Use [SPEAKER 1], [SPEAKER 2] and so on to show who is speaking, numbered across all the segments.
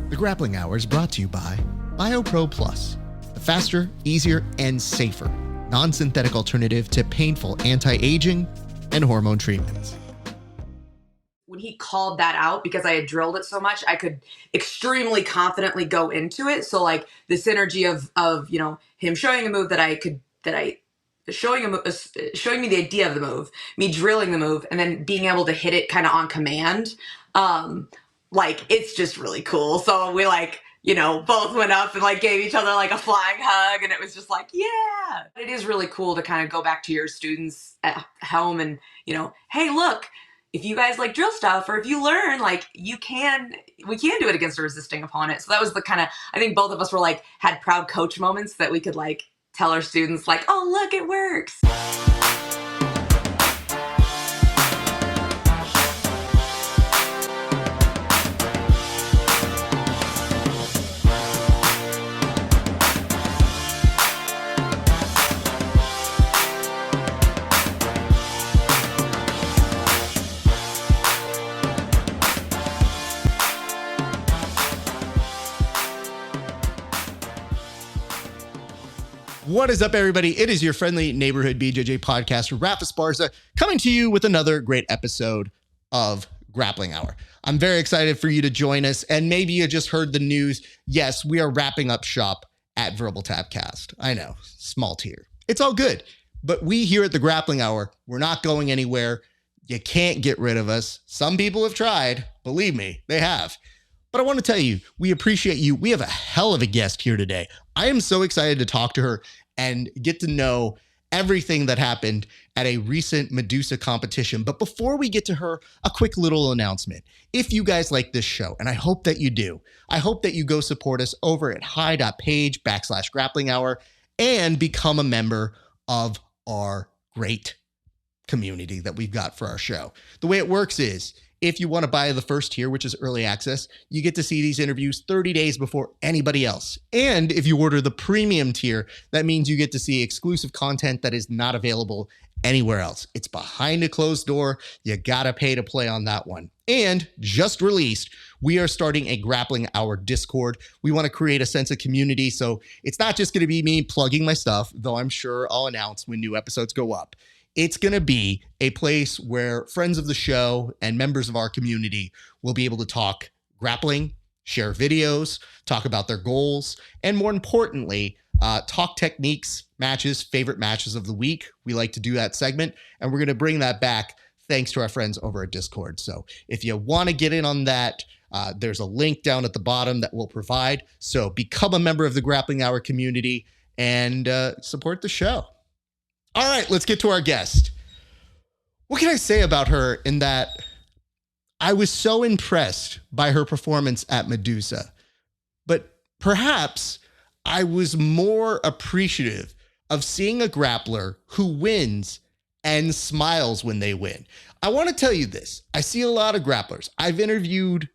[SPEAKER 1] The Grappling Hour is brought to you by BioPro Plus, the faster, easier, and safer non-synthetic alternative to painful anti-aging and hormone treatments.
[SPEAKER 2] When he called that out, because I had drilled it so much, I could extremely confidently go into it. So like the synergy of you know, him showing a move showing me the idea of the move, me drilling the move, and then being able to hit it kind of on command. Like it's just really cool. So we like, you know, both went up and like gave each other like a flying hug, and it was just like, yeah. It is really cool to kind of go back to your students at home and, you know, hey, look, if you guys like drill stuff, or if you learn, like we can do it against a resisting opponent. So that was the kind of, I think both of us were like, had proud coach moments that we could like tell our students like, oh, look, it works.
[SPEAKER 1] What is up, everybody? It is your friendly neighborhood BJJ podcaster, Rafa Esparza, coming to you with another great episode of Grappling Hour. I'm very excited for you to join us, and maybe you just heard the news. Yes, we are wrapping up shop at Verbal Tapcast. I know, small tier. It's all good, but we here at the Grappling Hour, we're not going anywhere. You can't get rid of us. Some people have tried. Believe me, they have. But I want to tell you, we appreciate you. We have a hell of a guest here today. I am so excited to talk to her and get to know everything that happened at a recent Medusa competition. But before we get to her, a quick little announcement. If you guys like this show, and I hope that you do, I hope that you go support us over at HY.PAGE/Grappling Hour and become a member of our great community that we've got for our show. The way it works is, if you want to buy the first tier, which is early access, you get to see these interviews 30 days before anybody else. And if you order the premium tier, that means you get to see exclusive content that is not available anywhere else. It's behind a closed door. You gotta pay to play on that one. And just released, we are starting a Grappling Hour Discord. We want to create a sense of community. So it's not just going to be me plugging my stuff, though I'm sure I'll announce when new episodes go up. It's going to be a place where friends of the show and members of our community will be able to talk grappling, share videos, talk about their goals, and more importantly, talk techniques, matches, favorite matches of the week. We like to do that segment, and we're going to bring that back thanks to our friends over at Discord. So if you want to get in on that, there's a link down at the bottom that we'll provide. So become a member of the Grappling Hour community and support the show. All right, let's get to our guest. What can I say about her in that I was so impressed by her performance at Medusa, but perhaps I was more appreciative of seeing a grappler who wins and smiles when they win. I want to tell you this. I see a lot of grapplers. I've interviewed,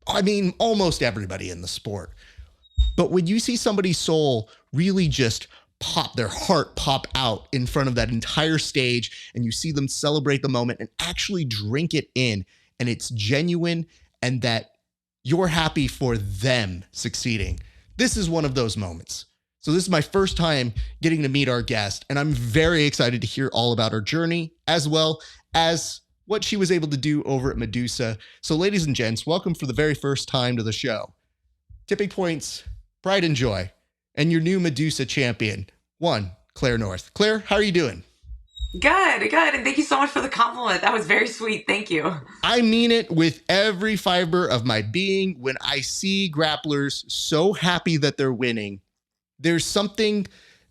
[SPEAKER 1] almost everybody in the sport. But when you see somebody's soul really just their heart pop out in front of that entire stage, and you see them celebrate the moment and actually drink it in, and it's genuine and that you're happy for them succeeding. This is one of those moments. So this is my first time getting to meet our guest, and I'm very excited to hear all about her journey as well as what she was able to do over at Medusa. So ladies and gents, welcome for the very first time to the show. Tipping Points, Pride and Joy, and your new Medusa champion, Claire North. Claire, how are you doing?
[SPEAKER 2] Good. And thank you so much for the compliment. That was very sweet. Thank you.
[SPEAKER 1] I mean it with every fiber of my being. When I see grapplers so happy that they're winning, there's something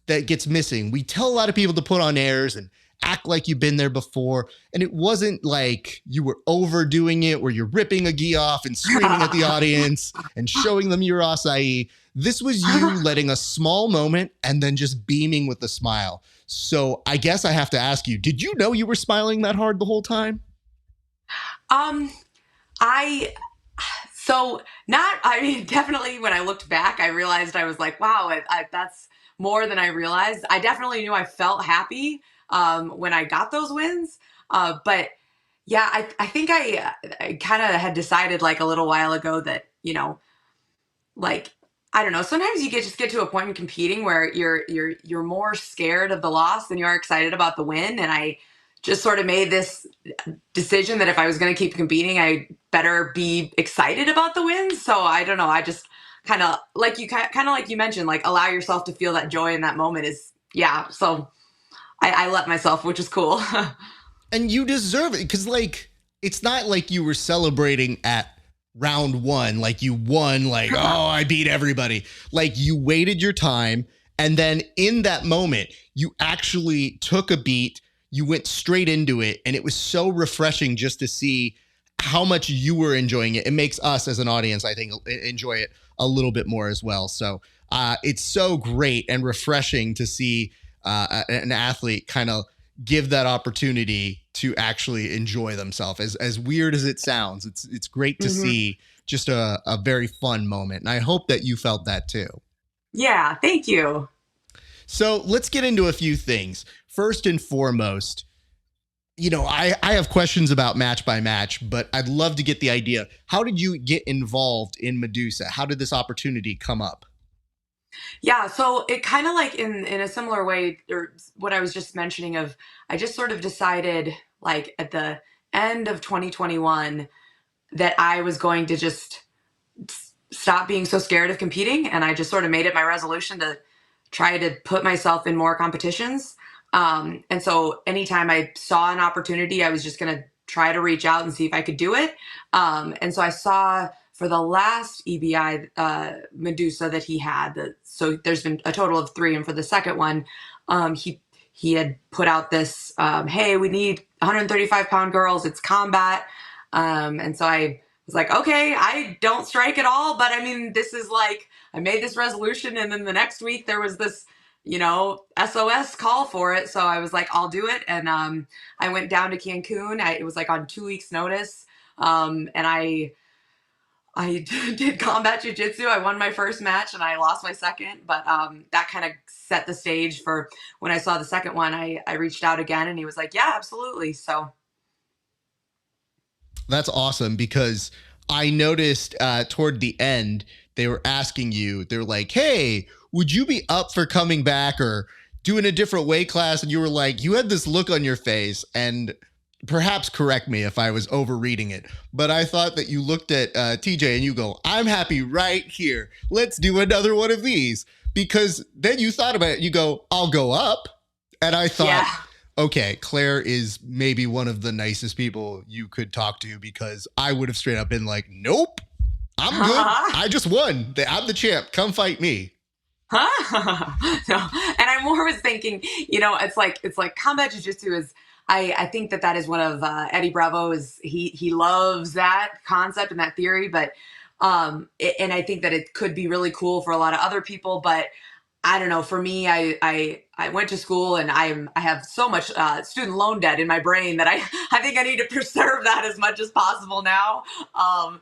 [SPEAKER 1] that gets missing. We tell a lot of people to put on airs and act like you've been there before. And it wasn't like you were overdoing it where you're ripping a gi off and screaming at the audience and showing them your acai. This was you letting a small moment and then just beaming with a smile. So I guess I have to ask you, did you know you were smiling that hard the whole time?
[SPEAKER 2] Definitely when I looked back, I realized I was like, wow, that's more than I realized. I definitely knew I felt happy when I got those wins. But yeah, I think I kind of had decided like a little while ago that, you know, like, I don't know, sometimes you just get to a point in competing where you're more scared of the loss than you are excited about the win. And I just sort of made this decision that if I was going to keep competing, I better be excited about the wins. So I don't know. I just kind of like you mentioned, like allow yourself to feel that joy in that moment is, yeah. So I let myself, which is cool.
[SPEAKER 1] And you deserve it because, like, it's not like you were celebrating at round one, like you won, like, oh, I beat everybody. Like, you waited your time. And then in that moment, you actually took a beat, you went straight into it. And it was so refreshing just to see how much you were enjoying it. It makes us as an audience, I think, enjoy it a little bit more as well. So it's so great and refreshing to see an athlete kind of give that opportunity to actually enjoy themselves. As weird as it sounds, it's great to see just a very fun moment. And I hope that you felt that too.
[SPEAKER 2] Yeah, thank you.
[SPEAKER 1] So let's get into a few things. First and foremost, I have questions about match by match, but I'd love to get the idea. How did you get involved in Medusa? How did this opportunity come up?
[SPEAKER 2] Yeah, so it kind of like in a similar way, or what I was just mentioning of, I just sort of decided like at the end of 2021 that I was going to just stop being so scared of competing, and I just sort of made it my resolution to try to put myself in more competitions. And so anytime I saw an opportunity, I was just going to try to reach out and see if I could do it. And so I saw for the last EBI Medusa that he had, so there's been a total of 3, and for the second one, he had put out this, hey, we need 135-pound girls. It's combat. And so I was like, okay, I don't strike at all, but I mean, this is like, I made this resolution, and then the next week there was this, SOS call for it. So I was like, I'll do it. And I went down to Cancun. It was like on 2 weeks notice. And I did combat jiu-jitsu. I won my first match and I lost my second, but that kind of set the stage for when I saw the second one. I reached out again and he was like, yeah, absolutely. So
[SPEAKER 1] That's awesome because I noticed toward the end, they were asking you, they're like, hey, would you be up for coming back or doing a different weight class? And you were like, you had this look on your face, and perhaps correct me if I was overreading it, but I thought that you looked at TJ and you go, I'm happy right here. Let's do another one of these. Because then you thought about it, you go, I'll go up. And I thought,
[SPEAKER 2] yeah.
[SPEAKER 1] okay, Claire is maybe one of the nicest people you could talk to, because I would have straight up been like, nope, I'm good. I just won. I'm the champ. Come fight me.
[SPEAKER 2] No. And I more was thinking, it's like combat jiu-jitsu is, I think that is one of Eddie Bravo's, he loves that concept and that theory, but and I think that it could be really cool for a lot of other people, but I don't know. For me, I went to school and I have so much student loan debt in my brain that I think I need to preserve that as much as possible now. And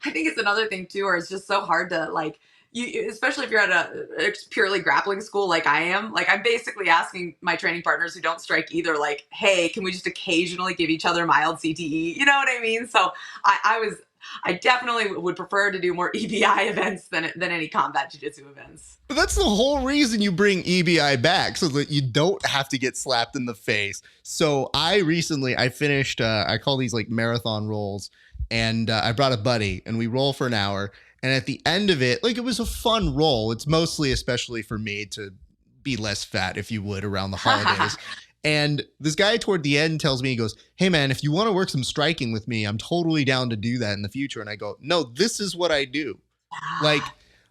[SPEAKER 2] I think it's another thing too, where it's just so hard to like, you, especially if you're at a purely grappling school like I am. Like I'm basically asking my training partners who don't strike either, like, hey, can we just occasionally give each other mild CTE? You know what I mean? So I definitely would prefer to do more EBI events than any combat jiu-jitsu events.
[SPEAKER 1] But that's the whole reason you bring EBI back, so that you don't have to get slapped in the face. So I finished, I call these like marathon rolls, and I brought a buddy and we roll for an hour. And at the end of it, like, it was a fun roll. It's mostly, especially for me, to be less fat, if you would, around the holidays. And this guy toward the end tells me, he goes, hey man, if you want to work some striking with me, I'm totally down to do that in the future. And I go, no, this is what I do. Like,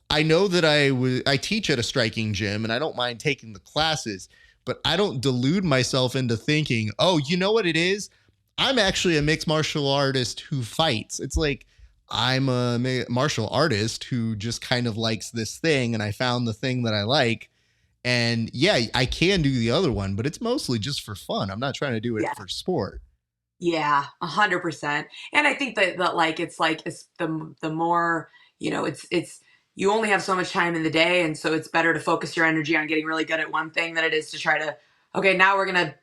[SPEAKER 1] I know that I teach at a striking gym and I don't mind taking the classes, but I don't delude myself into thinking, oh, you know what it is? I'm actually a mixed martial artist who fights. It's like, I'm a martial artist who just kind of likes this thing, and I found the thing that I like. And yeah, I can do the other one, but it's mostly just for fun. I'm not trying to do it for sport.
[SPEAKER 2] Yeah, 100%. And I think that like it's the more, it's you only have so much time in the day, and so it's better to focus your energy on getting really good at one thing than it is to try to, okay, now we're gonna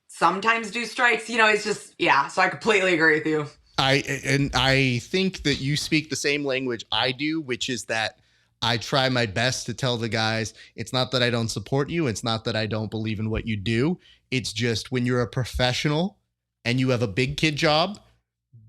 [SPEAKER 2] sometimes do strikes. It's just, yeah. So I completely agree with you.
[SPEAKER 1] I think that you speak the same language I do, which is that I try my best to tell the guys, it's not that I don't support you, it's not that I don't believe in what you do. It's just when you're a professional and you have a big kid job,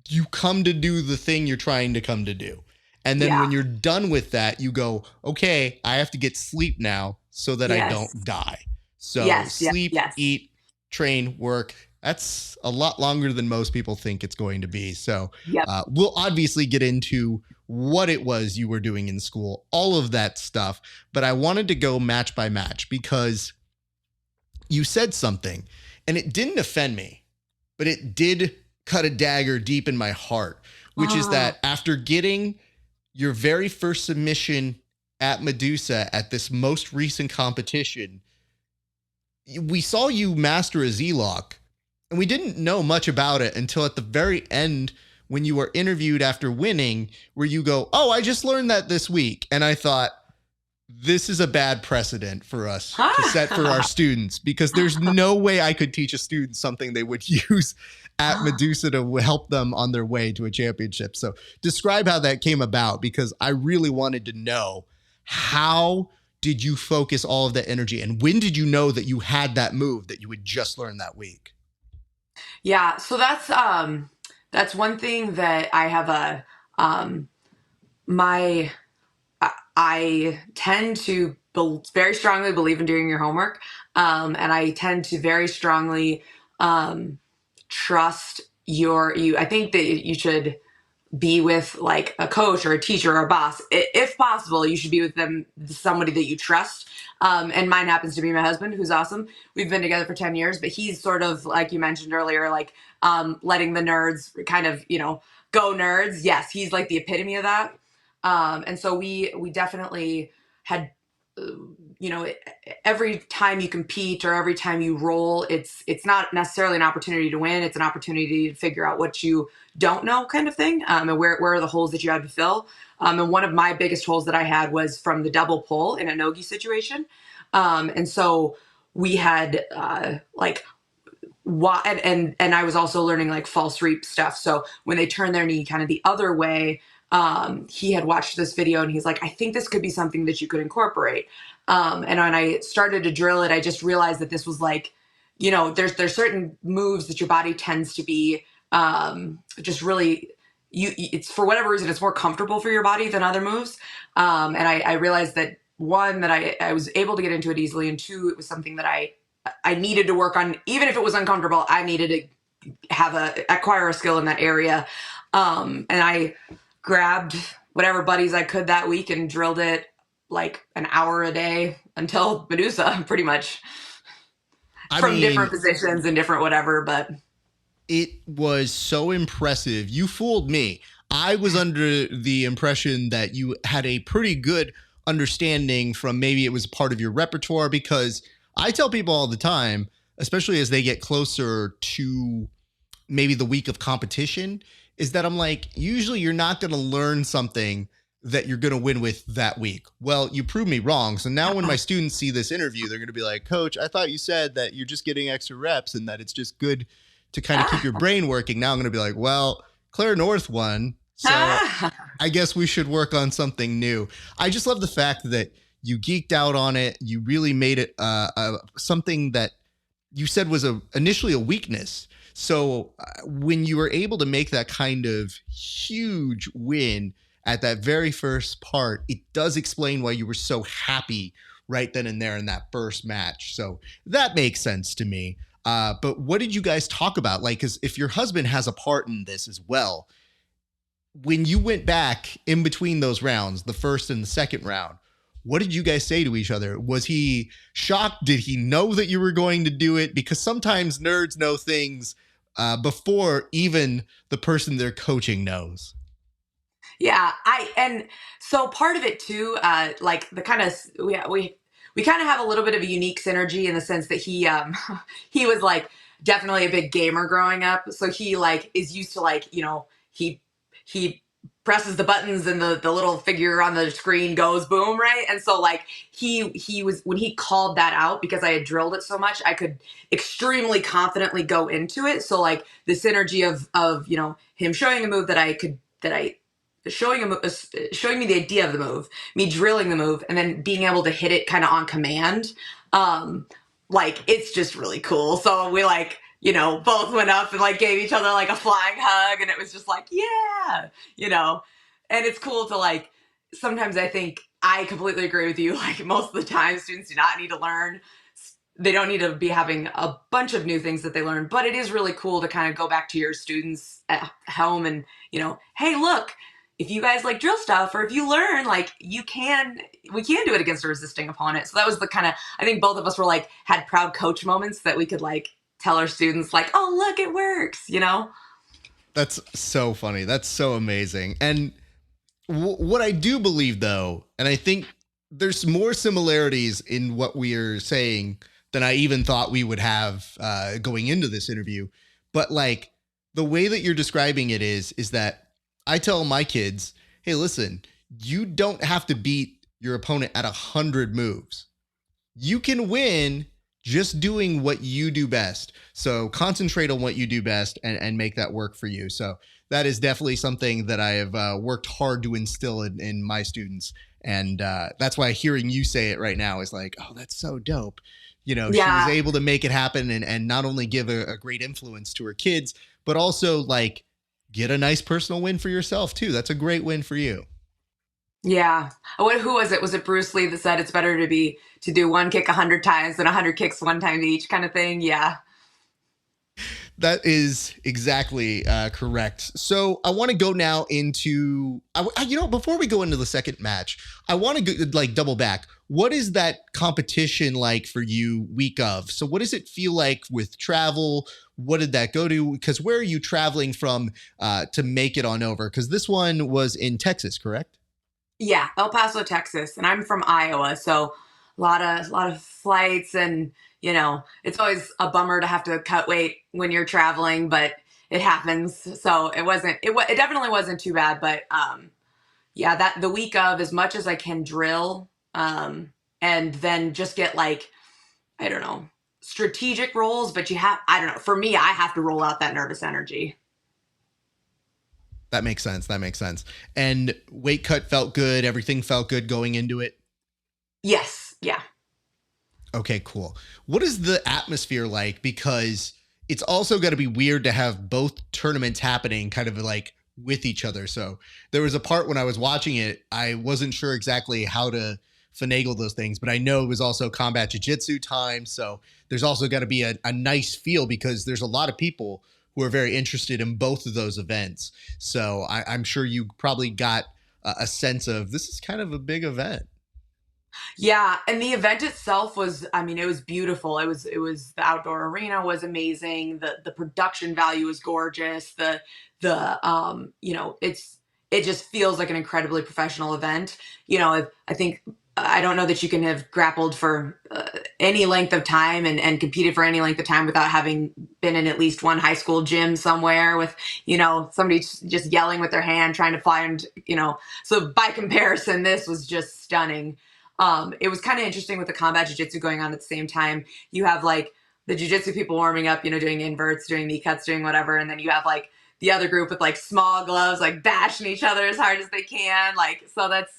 [SPEAKER 1] you come to do the thing you're trying to come to do. And then when
[SPEAKER 2] Yeah.
[SPEAKER 1] you're done with that, you go, okay, I have to get sleep now so that I
[SPEAKER 2] Yes.
[SPEAKER 1] don't die. So
[SPEAKER 2] Yes. Yes.
[SPEAKER 1] sleep,
[SPEAKER 2] Yes.
[SPEAKER 1] eat, train, work. That's a lot longer than most people think it's going to be. So
[SPEAKER 2] Yep.
[SPEAKER 1] we'll obviously get into what it was you were doing in school, all of that stuff. But I wanted to go match by match because you said something and it didn't offend me, but it did cut a dagger deep in my heart, which is
[SPEAKER 2] Oh.
[SPEAKER 1] that after getting your very first submission at Medusa at this most recent competition, we saw you master a Z-Lock, and we didn't know much about it until at the very end when you were interviewed after winning, where you go, oh, I just learned that this week. And I thought, this is a bad precedent for us to set for our students, because there's no way I could teach a student something they would use at Medusa to help them on their way to a championship. So describe how that came about, because I really wanted to know, how did you focus all of that energy, and when did you know that you had that move that you would just learn that week?
[SPEAKER 2] Yeah, so that's one thing that I have a my I tend to very strongly believe in doing your homework, and I tend to very strongly trust you. I think that you should be with like a coach or a teacher or a boss. If possible, you should be with them, somebody that you trust. And mine happens to be my husband, who's awesome. We've been together for 10 years, but he's sort of like you mentioned earlier, like letting the nerds kind of, go nerds. Yes, he's like the epitome of that. And so we definitely had, you know, every time you compete or every time you roll, it's not necessarily an opportunity to win. It's an opportunity to figure out what you don't know, kind of thing, and where are the holes that you had to fill. And one of my biggest holes that I had was from the double pull in a nogi situation. And so we had like why and I was also learning like false reap stuff. So when they turn their knee kind of the other way, he had watched this video and he's like, I think this could be something that you could incorporate. And when I started to drill it, I just realized that this was like, there's certain moves that your body tends to be just really it's for whatever reason it's more comfortable for your body than other moves. And I realized that one, that I was able to get into it easily, and two, it was something that I needed to work on. Even if it was uncomfortable, I needed to acquire a skill in that area. And I grabbed whatever buddies I could that week and drilled it like an hour a day until Medusa, pretty much,
[SPEAKER 1] I
[SPEAKER 2] from different
[SPEAKER 1] mean,
[SPEAKER 2] positions and different whatever. But
[SPEAKER 1] it was so impressive. You fooled me. I was under the impression that you had a pretty good understanding from, maybe it was part of your repertoire, because I tell people all the time, especially as they get closer to maybe the week of competition, is that I'm like, usually you're not going to learn something that you're going to win with that week. Well, you proved me wrong. So now when my students see this interview, they're going to be like, Coach, I thought you said that you're just getting extra reps and that it's just good to kind of keep your brain working. Now I'm going to be like, well, Claire North won, so I guess we should work on something new. I just love the fact that you geeked out on it. You really made it something that you said was initially a weakness. So when you were able to make that kind of huge win at that very first part, it does explain why you were so happy right then and there in that first match. So that makes sense to me. But what did you guys talk about? Like, because if your husband has a part in this as well, when you went back in between those rounds, the first and the second round, what did you guys say to each other? Was he shocked? Did he know that you were going to do it? Because sometimes nerds know things before even the person they're coaching knows.
[SPEAKER 2] yeah, and so part of it too, like the kind of we kind of have a little bit of a unique synergy in the sense that he he was like definitely a big gamer growing up, so he like is used to like he presses the buttons and the little figure on the screen goes boom, right? And so like he was, when he called that out, because I had drilled it so much, I could extremely confidently go into it. So like the synergy of him showing a move that I could, that I showing him showing me the idea of the move, me drilling the move, and then being able to hit it kind of on command. Like it's just really cool. So we like, both went up and like gave each other like a flying hug, and it was just like, yeah, you know. And it's cool to like, sometimes I think I completely agree with you. Like most of the time, students do not need to learn. They don't need to be having a bunch of new things that they learn, but it is really cool to kind of go back to your students at home and, hey, look, if you guys like drill stuff, or if you learn, like we can do it against a resisting opponent. So that was the kind of, I think both of us were like, had proud coach moments that we could like tell our students like, oh, look, it works.
[SPEAKER 1] That's so funny. That's so amazing. And what I do believe, though, and I think there's more similarities in what we are saying than I even thought we would have going into this interview. But like the way that you're describing it is that I tell my kids, hey, listen, you don't have to beat your opponent at 100 moves. You can win just doing what you do best. So concentrate on what you do best and make that work for you. So that is definitely something that I have worked hard to instill in my students. And that's why hearing you say it right now is like, oh, that's so dope. Yeah. She was able to make it happen and not only give a great influence to her kids, but also like get a nice personal win for yourself too. That's a great win for you.
[SPEAKER 2] Yeah. Who was it? Was it Bruce Lee that said it's better to do one kick 100 times than 100 kicks one time each kind of thing? Yeah.
[SPEAKER 1] That is exactly correct. So I want to go now into, before we go into the second match, I want to like double back. What is that competition like for you week of? So what does it feel like with travel? What did that go to? Because where are you traveling from to make it on over? Because this one was in Texas, correct?
[SPEAKER 2] Yeah, El Paso, Texas, and I'm from Iowa, so a lot of flights, and it's always a bummer to have to cut weight when you're traveling, but it happens. So it definitely wasn't too bad, but yeah, that the week of, as much as I can drill, and then just get like, I don't know, strategic rolls, but I don't know, for me, I have to roll out that nervous energy.
[SPEAKER 1] That makes sense. And weight cut felt good. Everything felt good going into it.
[SPEAKER 2] Yes. Yeah.
[SPEAKER 1] Okay, cool. What is the atmosphere like? Because it's also got to be weird to have both tournaments happening kind of like with each other. So there was a part when I was watching it, I wasn't sure exactly how to finagle those things, but I know it was also combat jiu-jitsu time. So there's also got to be a nice feel because there's a lot of people who are very interested in both of those events. So I'm sure you probably got a sense of this is kind of a big event.
[SPEAKER 2] Yeah, and the event itself was, I mean, it was beautiful. It was the outdoor arena was amazing. The production value was gorgeous. It just feels like an incredibly professional event. I think, I don't know that you can have grappled for any length of time and competed for any length of time without having been in at least one high school gym somewhere with, somebody just yelling with their hand, trying to find, so by comparison, this was just stunning. It was kind of interesting with the combat jiu-jitsu going on at the same time. You have like the jiu-jitsu people warming up, doing inverts, doing knee cuts, doing whatever. And then you have like the other group with like small gloves, like bashing each other as hard as they can. Like, so that's,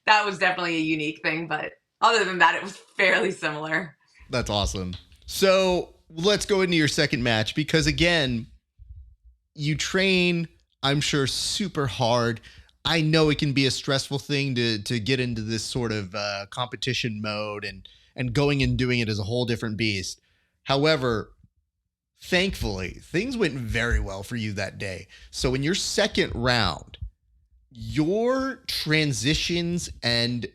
[SPEAKER 2] that was definitely a unique thing. But other than that, it was fairly similar.
[SPEAKER 1] That's awesome. So let's go into your second match because again, you train, I'm sure, super hard. I know it can be a stressful thing to get into this sort of competition mode and going and doing it is a whole different beast. However, thankfully, things went very well for you that day. So in your second round, your transitions and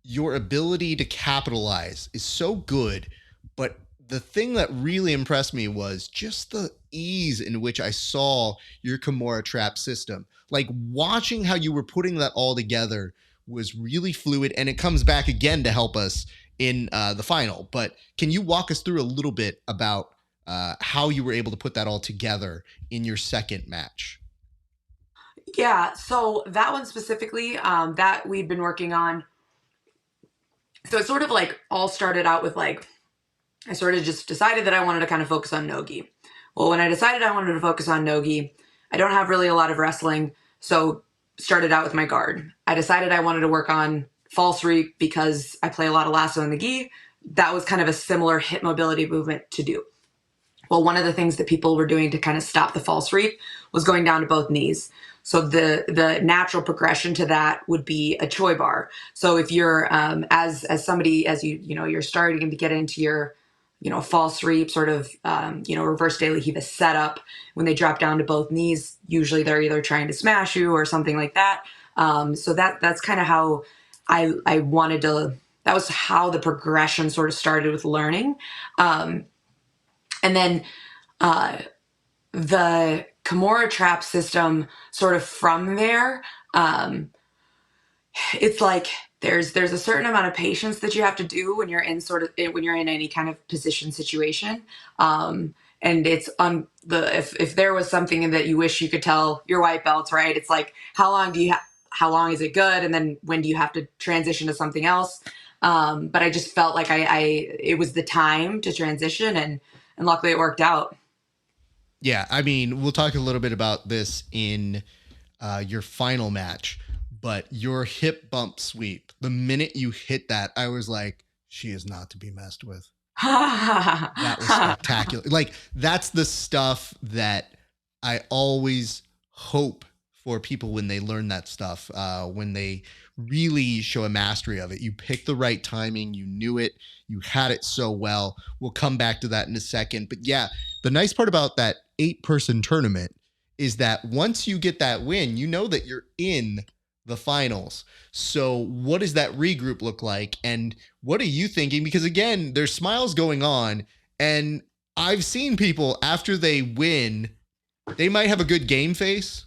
[SPEAKER 1] your ability to capitalize is so good, but the thing that really impressed me was just the ease in which I saw your Kimura trap system. Like watching how you were putting that all together was really fluid, and it comes back again to help us in the final. But can you walk us through a little bit about how you were able to put that all together in your second match?
[SPEAKER 2] Yeah, so that one specifically, that we've been working on. So it sort of like all started out with like, I sort of just decided that I wanted to kind of focus on nogi. Well, when I decided I wanted to focus on nogi, I don't have really a lot of wrestling, so started out with my guard. I decided I wanted to work on false reap because I play a lot of lasso in the gi. That was kind of a similar hip mobility movement to do. Well, one of the things that people were doing to kind of stop the false reap was going down to both knees. So the natural progression to that would be a choi bar. So if you're as somebody as you're starting to get into your false reap sort of reverse De La Riva setup, when they drop down to both knees, usually they're either trying to smash you or something like that. So that's kind of how I wanted to. That was how the progression sort of started with learning. And then the Kimura trap system sort of from there, it's like there's a certain amount of patience that you have to do when you're in when you're in any kind of position situation. And it's on if there was something that you wish you could tell your white belts, right? It's like how long is it good, and then when do you have to transition to something else? But I just felt like it was the time to transition, and luckily it worked out.
[SPEAKER 1] Yeah, I mean, we'll talk a little bit about this in your final match, but your hip bump sweep, the minute you hit that, I was like, she is not to be messed with. That was spectacular. Like, that's the stuff that I always hope for people when they learn that stuff, when they really show a mastery of it. You picked the right timing, you knew it, you had it so well. We'll come back to that in a second. But yeah, the nice part about that 8-person tournament is that once you get that win, you know that you're in the finals. So what does that regroup look like? And what are you thinking? Because again, there's smiles going on, and I've seen people after they win, they might have a good game face.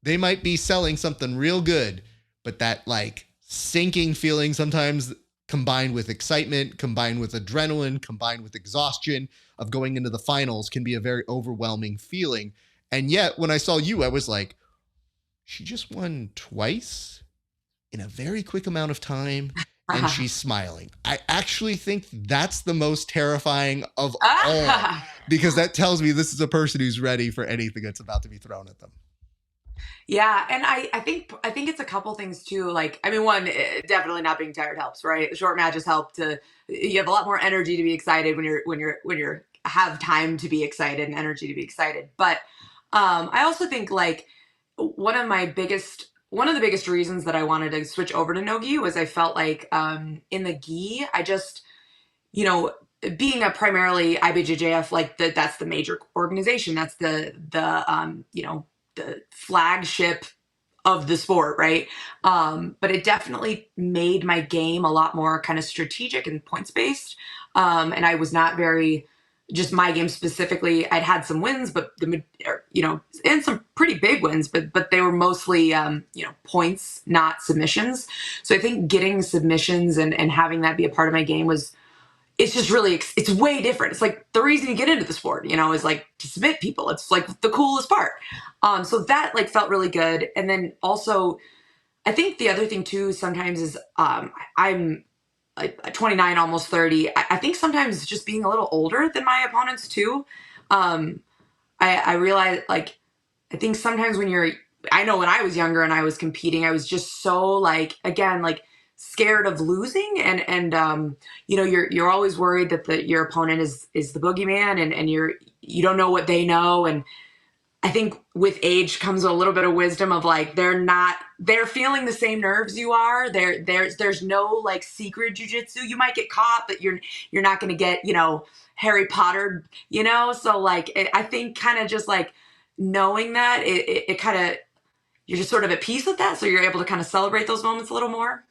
[SPEAKER 1] They might be selling something real good, but that like sinking feeling sometimes combined with excitement, combined with adrenaline, combined with exhaustion of going into the finals can be a very overwhelming feeling. And yet when I saw you, I was like, she just won twice in a very quick amount of time, and she's smiling. I actually think that's the most terrifying of all, because that tells me this is a person who's ready for anything that's about to be thrown at them.
[SPEAKER 2] Yeah, and I think it's a couple things too. Like, I mean, one, definitely not being tired helps, right? Short matches help to you have a lot more energy to be excited when you're have time to be excited and energy to be excited. But I also think like one of the biggest reasons that I wanted to switch over to no gi was I felt like in the gi, I just, you know, being a primarily IBJJF, like that's the major organization. That's the flagship of the sport, right? But it definitely made my game a lot more kind of strategic and points based. And I was not very just my game specifically. I'd had some wins, but and some pretty big wins, but they were mostly points, not submissions. So I think getting submissions and having that be a part of my game was it's just really it's way different. It's like the reason you get into the sport, is like to submit people. It's like the coolest part. So that like felt really good. And then also I think the other thing too sometimes is I'm like 29, almost 30. I think sometimes just being a little older than my opponents too. I realize like I think sometimes I know when I was younger and I was competing, I was just so like, again, like scared of losing. And you're always worried that your opponent is the boogeyman and you don't know what they know. And I think with age comes a little bit of wisdom of like, they're feeling the same nerves you are. There's no like secret jujitsu. You might get caught, but you're not going to get, Harry Potter, So like, I think kind of just like knowing that it kind of, you're just sort of at peace with that. So you're able to kind of celebrate those moments a little more.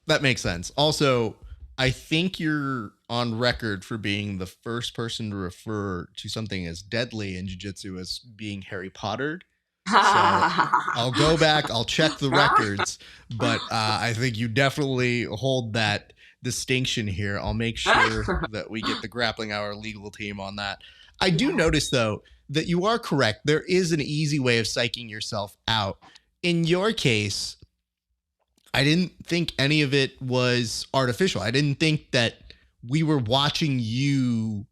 [SPEAKER 1] That makes sense. Also, I think you're on record for being the first person to refer to something as deadly in jiu-jitsu as being Harry Pottered. So I'll go back, I'll check the records, but I think you definitely hold that distinction here. I'll make sure that we get the Grappling Hour legal team on that. I do
[SPEAKER 2] Yeah.
[SPEAKER 1] notice though that you are correct. There is an easy way of psyching yourself out. In your case, I didn't think any of it was artificial. I didn't think that we were watching you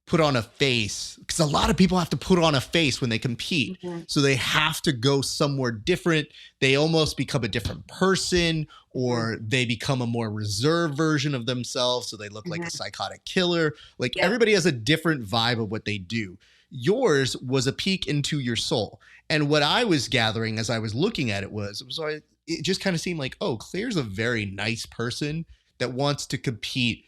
[SPEAKER 1] put on a face, because a lot of people have to put on a face when they compete.
[SPEAKER 2] Mhm.
[SPEAKER 1] So they have to go somewhere different. They almost become a different person, or they become a more reserved version of themselves. So they look like a
[SPEAKER 2] Mhm.
[SPEAKER 1] psychotic killer. Like
[SPEAKER 2] Yep.
[SPEAKER 1] everybody has a different vibe of what they do. Yours was a peek into your soul. And what I was gathering as I was looking at it was it just kind of seemed like, oh, Claire's a very nice person that wants to compete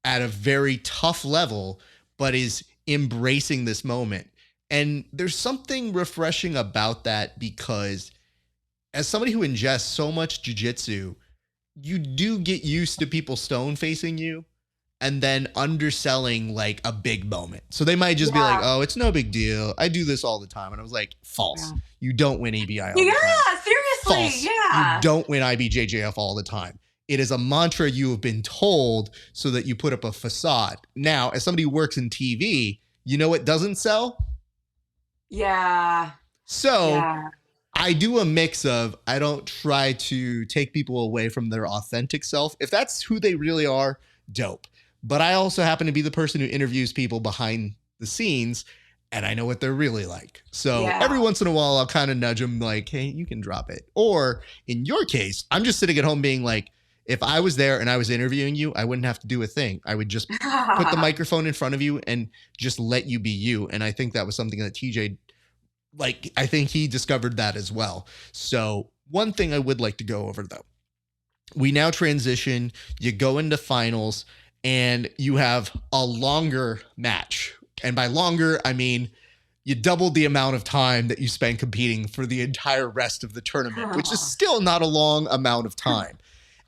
[SPEAKER 1] at a very tough level, but is embracing this moment. And there's something refreshing about that, because as somebody who ingests so much jujitsu, you do get used to people stone facing you and then underselling like a big moment. So they might just be like,
[SPEAKER 2] Yeah.
[SPEAKER 1] oh, it's no big deal. I do this all the time. And I was like, false.
[SPEAKER 2] Yeah.
[SPEAKER 1] You don't win EBI all the time.
[SPEAKER 2] Yeah, seriously.
[SPEAKER 1] False.
[SPEAKER 2] Yeah.
[SPEAKER 1] You don't win IBJJF all the time. It is a mantra you have been told so that you put up a facade. Now, as somebody who works in TV, you know what doesn't sell?
[SPEAKER 2] Yeah.
[SPEAKER 1] So
[SPEAKER 2] Yeah.
[SPEAKER 1] I do a mix of, I don't try to take people away from their authentic self. If that's who they really are, dope. But I also happen to be the person who interviews people behind the scenes, and I know what they're really like. So
[SPEAKER 2] Yeah.
[SPEAKER 1] every once in a while, I'll kind of nudge them like, hey, you can drop it. Or in your case, I'm just sitting at home being like, if I was there and I was interviewing you, I wouldn't have to do a thing. I would just put the microphone in front of you and just let you be you. And I think that was something that TJ, like, I think he discovered that as well. So one thing I would like to go over though, we now transition, you go into finals, and you have a longer match. And by longer, I mean you doubled the amount of time that you spent competing for the entire rest of the tournament, which is still not a long amount of time.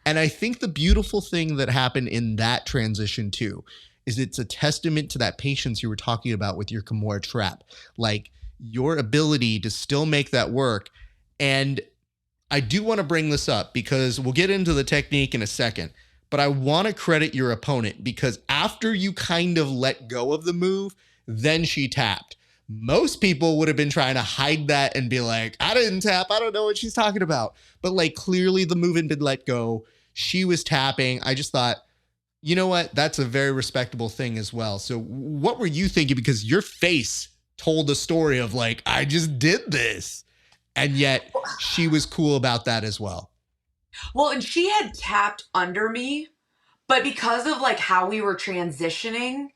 [SPEAKER 1] And I think the beautiful thing that happened in that transition too is it's a testament to that patience you were talking about with your Kimura trap. Like your ability to still make that work. And I do want to bring this up because we'll get into the technique in a second, but I want to credit your opponent, because after you kind of let go of the move, then she tapped. Most people would have been trying to hide that and be like, I didn't tap. I don't know what she's talking about. But like clearly the move had been let go. She was tapping. I just thought, you know what? That's a very respectable thing as well. So what were you thinking? Because your face told the story of like, I just did this. And yet she was cool about that as well.
[SPEAKER 2] Well, and she had tapped under me, but because of like how we were transitioning,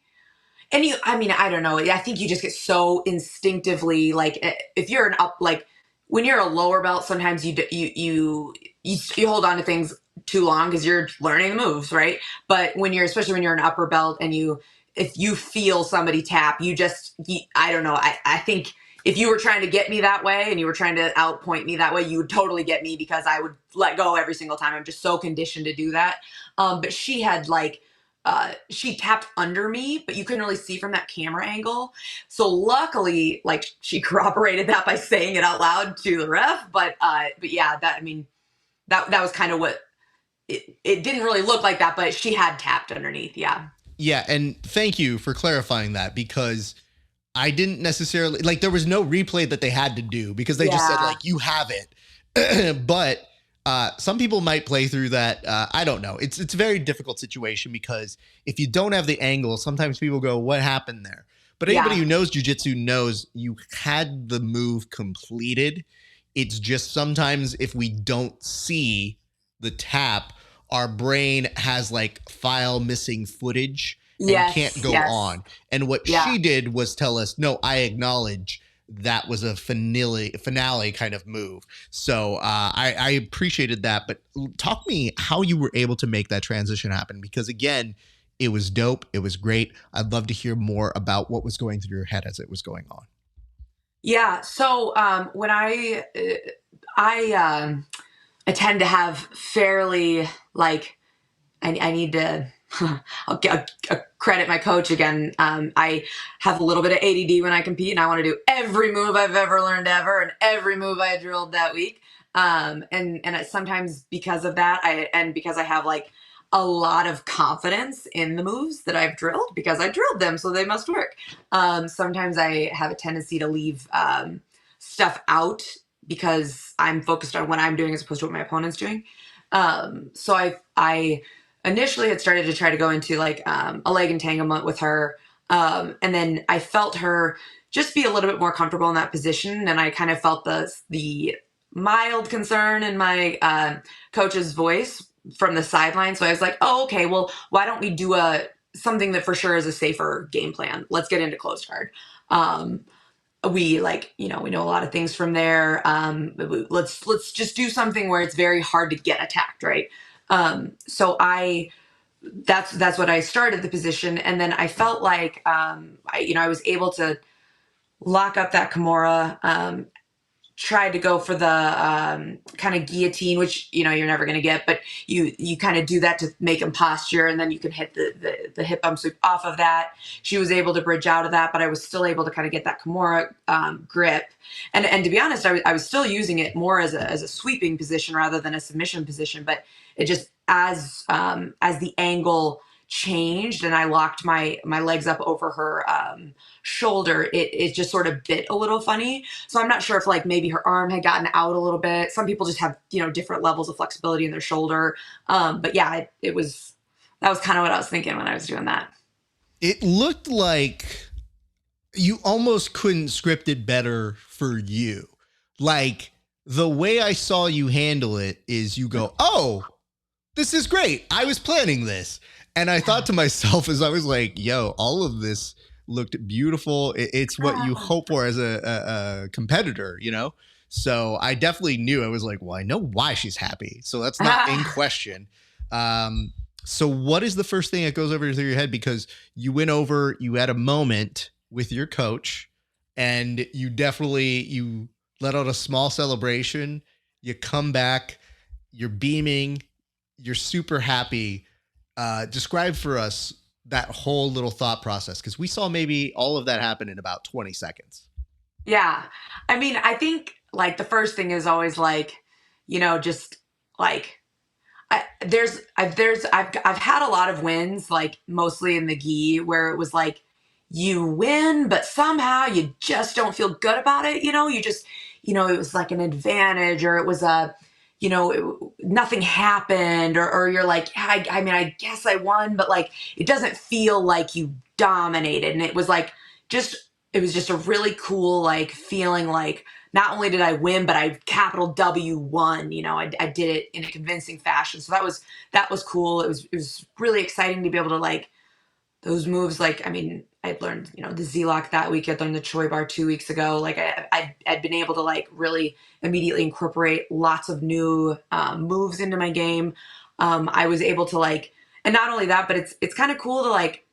[SPEAKER 2] and you, I mean, I don't know. I think you just get so instinctively like if you're an up, like when you're a lower belt, sometimes you hold on to things too long because you're learning the moves, right? But when you're, especially when you're an upper belt and if you feel somebody tap, I don't know. I think if you were trying to get me that way and you were trying to outpoint me that way, you would totally get me because I would let go every single time. I'm just so conditioned to do that. But she had like, she tapped under me, but you couldn't really see from that camera angle. So luckily, like she corroborated that by saying it out loud to the ref. But yeah, I mean, that was kind of what it didn't really look like that, but she had tapped underneath. Yeah.
[SPEAKER 1] Yeah. And thank you for clarifying that, because I didn't necessarily like, there was no replay that they had to do because they just said like, you have it. But some people might play through that. I don't know. It's a very difficult situation because if you don't have the angle, sometimes people go, what happened there? But anybody who knows jiu-jitsu knows you had the move completed. It's just sometimes if we don't see the tap, our brain has like file missing footage and can't go on. And what she did was tell us, no, I acknowledge that was a finale kind of move. So I appreciated that. But talk me how you were able to make that transition happen, because again, it was dope. It was great. I'd love to hear more about what was going through your head as it was going on.
[SPEAKER 2] Yeah. So when I tend to have fairly like I need to I'll credit my coach again. I have a little bit of ADD when I compete, and I want to do every move I've ever learned ever and every move I drilled that week. And sometimes because of that, because I have like a lot of confidence in the moves that I've drilled because I drilled them, so they must work. Sometimes I have a tendency to leave stuff out because I'm focused on what I'm doing as opposed to what my opponent's doing. So I initially had started to try to go into like a leg entanglement with her. And then I felt her just be a little bit more comfortable in that position. And I kind of felt the mild concern in my coach's voice from the sideline. So I was like, oh, okay, well, why don't we do something that for sure is a safer game plan? Let's get into closed guard. We we know a lot of things from there. Let's just do something where it's very hard to get attacked, right? So that's what I started the position. And then I felt like, I was able to lock up that Kimura, tried to go for the kind of guillotine, which you're never going to get, but you kind of do that to make him posture, and then you can hit the hip bump sweep off of that. She was able to bridge out of that, but I was still able to kind of get that Kimura grip, and to be honest, I was still using it more as a sweeping position rather than a submission position. But it just as the angle changed and I locked my legs up over her shoulder, it just sort of bit a little funny. So I'm not sure if like maybe her arm had gotten out a little bit. Some people just have different levels of flexibility in their shoulder. But yeah, that was kind of what I was thinking when I was doing that.
[SPEAKER 1] It looked like you almost couldn't script it better for you. Like the way I saw you handle it is you go, oh, this is great. I was planning this. And I thought to myself as I was like, yo, all of this looked beautiful. It's what you hope for as a competitor, So I definitely knew. I was like, well, I know why she's happy. So that's not in question. So what is the first thing that goes over through your head? Because you went over, you had a moment with your coach and you let out a small celebration. You come back, you're beaming, you're super happy. Describe for us that whole little thought process, because we saw maybe all of that happen in about 20 seconds.
[SPEAKER 2] Yeah. I mean, I think like the first thing is always like, just like I've had a lot of wins, like mostly in the gi, where it was like you win, but somehow you just don't feel good about it. You just, it was like an advantage, or it was nothing happened, or you're like, I mean, I guess I won, but like, it doesn't feel like you dominated. And it was just a really cool, like feeling like not only did I win, but I capital W won, I did it in a convincing fashion. So that was cool. It was really exciting to be able to like those moves. Like, I mean, I'd learned, the Z-lock that week. I'd learned the Choi bar 2 weeks ago. Like I'd been able to like really immediately incorporate lots of new moves into my game. I was able to like, and not only that, but it's kind of cool to like,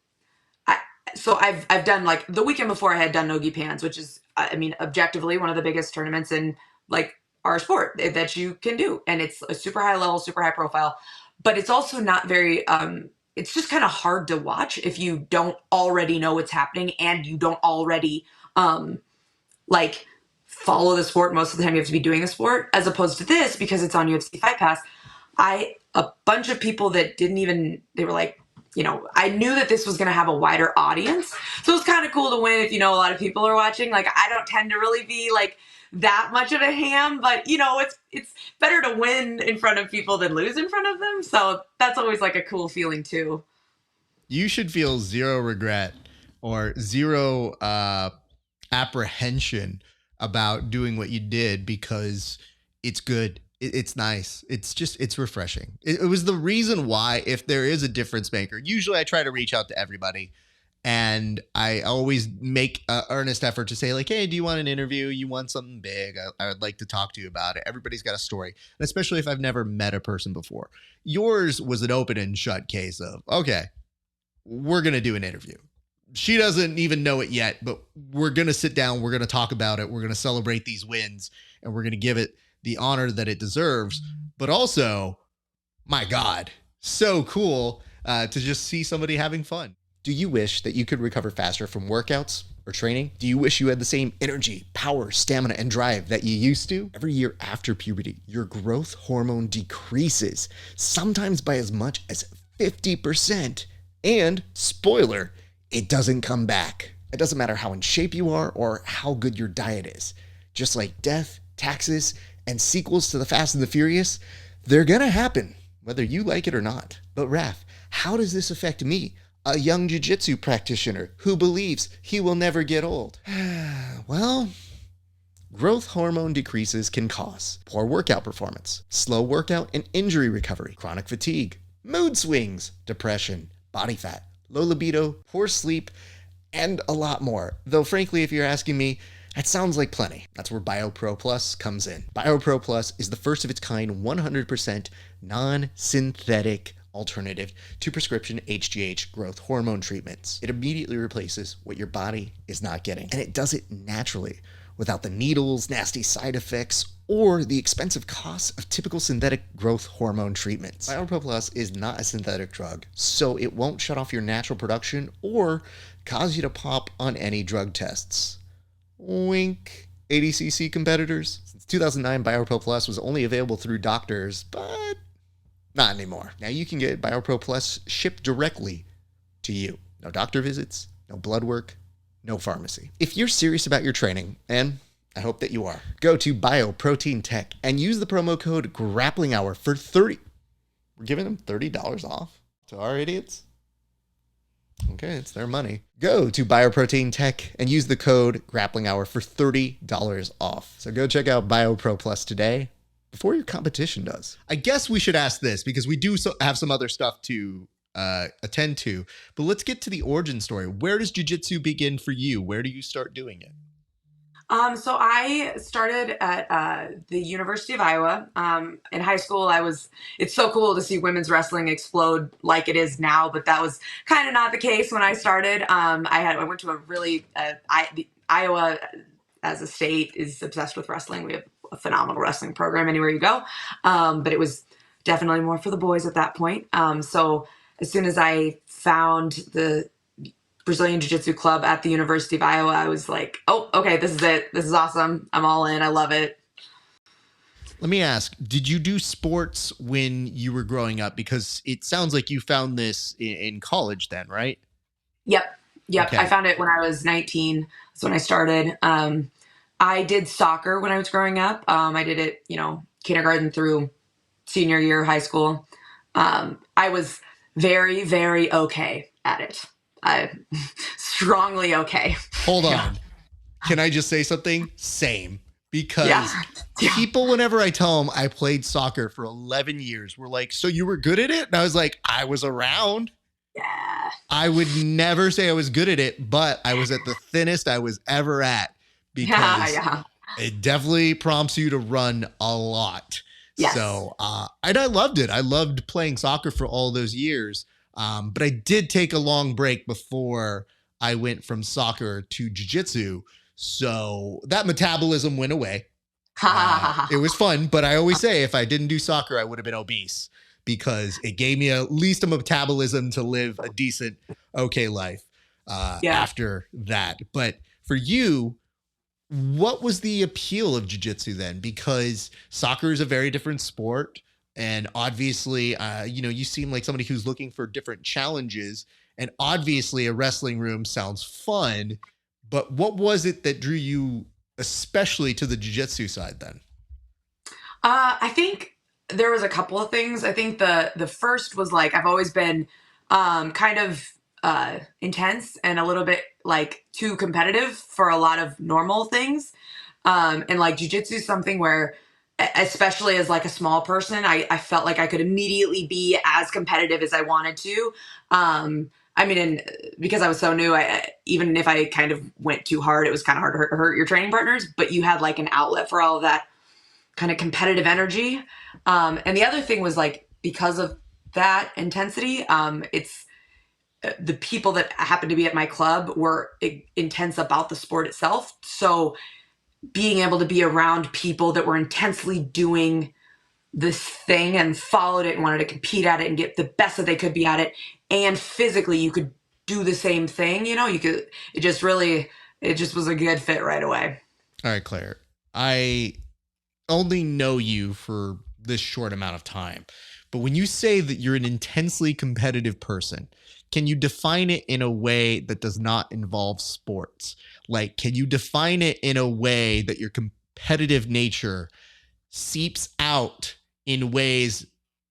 [SPEAKER 2] so I've done like the weekend before I had done Nogi Pans, which is, I mean, objectively one of the biggest tournaments in like our sport that you can do. And it's a super high level, super high profile, but it's also not very, it's just kind of hard to watch if you don't already know what's happening and you don't already like follow the sport. Most of the time you have to be doing the sport, as opposed to this, because it's on UFC Fight Pass. A bunch of people that they were like, I knew that this was going to have a wider audience. So it's kind of cool to win if, a lot of people are watching. Like, I don't tend to really be like that much of a ham, but it's better to win in front of people than lose in front of them. So that's always like a cool feeling too.
[SPEAKER 1] You should feel zero regret or zero apprehension about doing what you did, because it's good. It's nice. It's refreshing. It was the reason why, if there is a difference maker, usually I try to reach out to everybody, and I always make an earnest effort to say like, hey, do you want an interview? You want something big? I would like to talk to you about it. Everybody's got a story, and especially if I've never met a person before. Yours was an open and shut case of, okay, we're going to do an interview. She doesn't even know it yet, but we're going to sit down. We're going to talk about it. We're going to celebrate these wins, and we're going to give it the honor that it deserves. But also, my God, so cool to just see somebody having fun. Do you wish that you could recover faster from workouts or training? Do you wish you had the same energy, power, stamina, and drive that you used to? Every year after puberty, your growth hormone decreases, sometimes by as much as 50%. And spoiler, it doesn't come back. It doesn't matter how in shape you are or how good your diet is. Just like death, taxes, and sequels to The Fast and the Furious, they're gonna happen, whether you like it or not. But Raph, how does this affect me, a young jiu-jitsu practitioner who believes he will never get old? Well, growth hormone decreases can cause poor workout performance, slow workout and injury recovery, chronic fatigue, mood swings, depression, body fat, low libido, poor sleep, and a lot more. Though frankly, if you're asking me, that sounds like plenty. That's where BioPro Plus comes in. BioPro Plus is the first of its kind 100% non-synthetic alternative to prescription HGH growth hormone treatments. It immediately replaces what your body is not getting, and it does it naturally without the needles, nasty side effects, or the expensive costs of typical synthetic growth hormone treatments. BioPro Plus is not a synthetic drug, so it won't shut off your natural production or cause you to pop on any drug tests. Wink, ADCC competitors. Since 2009, BioPro Plus was only available through doctors, but not anymore. Now you can get BioPro Plus shipped directly to you. No doctor visits, no blood work, no pharmacy. If you're serious about your training, and I hope that you are, go to Bioprotein Tech and use the promo code GRAPPLINGHOUR for We're giving them $30 off to our idiots? Okay, it's their money. Go to Bioprotein Tech and use the code GRAPPLINGHOUR for $30 off. So go check out BioPro Plus today before your competition does. I guess we should ask this because we do have some other stuff to attend to, but let's get to the origin story. Where does jiu-jitsu begin for you? Where do you start doing it?
[SPEAKER 2] So I started at the University of Iowa. In high school, it's so cool to see women's wrestling explode like it is now, but that was kind of not the case when I started. I went to a really, Iowa as a state is obsessed with wrestling. We have a phenomenal wrestling program anywhere you go. But it was definitely more for the boys at that point. So as soon as I found the Brazilian Jiu-Jitsu club at the University of Iowa, I was like, oh, okay, this is it. This is awesome. I'm all in. I love it.
[SPEAKER 1] Let me ask, did you do sports when you were growing up? Because it sounds like you found this in college then, right?
[SPEAKER 2] Yep.
[SPEAKER 1] Okay.
[SPEAKER 2] I found it when I was 19. That's when I started. I did soccer when I was growing up. I did it, kindergarten through senior year of high school. I was very, very okay at it. Strongly okay.
[SPEAKER 1] Hold on. Can I just say something? Same. Because people, whenever I tell them I played soccer for 11 years, were like, so you were good at it? And I was like, I was around.
[SPEAKER 2] Yeah.
[SPEAKER 1] I would never say I was good at it, but I was at the thinnest I was ever at because it definitely prompts you to run a lot.
[SPEAKER 2] Yes.
[SPEAKER 1] So, and I loved it. I loved playing soccer for all those years. But I did take a long break before I went from soccer to jiu-jitsu. So that metabolism went away. It was fun, but I always say if I didn't do soccer, I would have been obese because it gave me at least a metabolism to live a decent, okay life after that. But for you, what was the appeal of jiu-jitsu then? Because soccer is a very different sport. And obviously, you seem like somebody who's looking for different challenges. And obviously, a wrestling room sounds fun. But what was it that drew you especially to the jiu-jitsu side then?
[SPEAKER 2] I think there was a couple of things. I think the first was like I've always been kind of intense and a little bit like too competitive for a lot of normal things. And like jiu-jitsu is something where, especially as like a small person, I felt like I could immediately be as competitive as I wanted to. And because I was so new, even if I kind of went too hard, it was kind of hard to hurt your training partners, but you had like an outlet for all of that kind of competitive energy. And the other thing was like, because of that intensity, it's the people that happened to be at my club were intense about the sport itself. So being able to be around people that were intensely doing this thing and followed it and wanted to compete at it and get the best that they could be at it. And physically you could do the same thing. It just was a good fit right away.
[SPEAKER 1] All right, Claire, I only know you for this short amount of time. But when you say that you're an intensely competitive person, can you define it in a way that does not involve sports? Like, can you define it in a way that your competitive nature seeps out in ways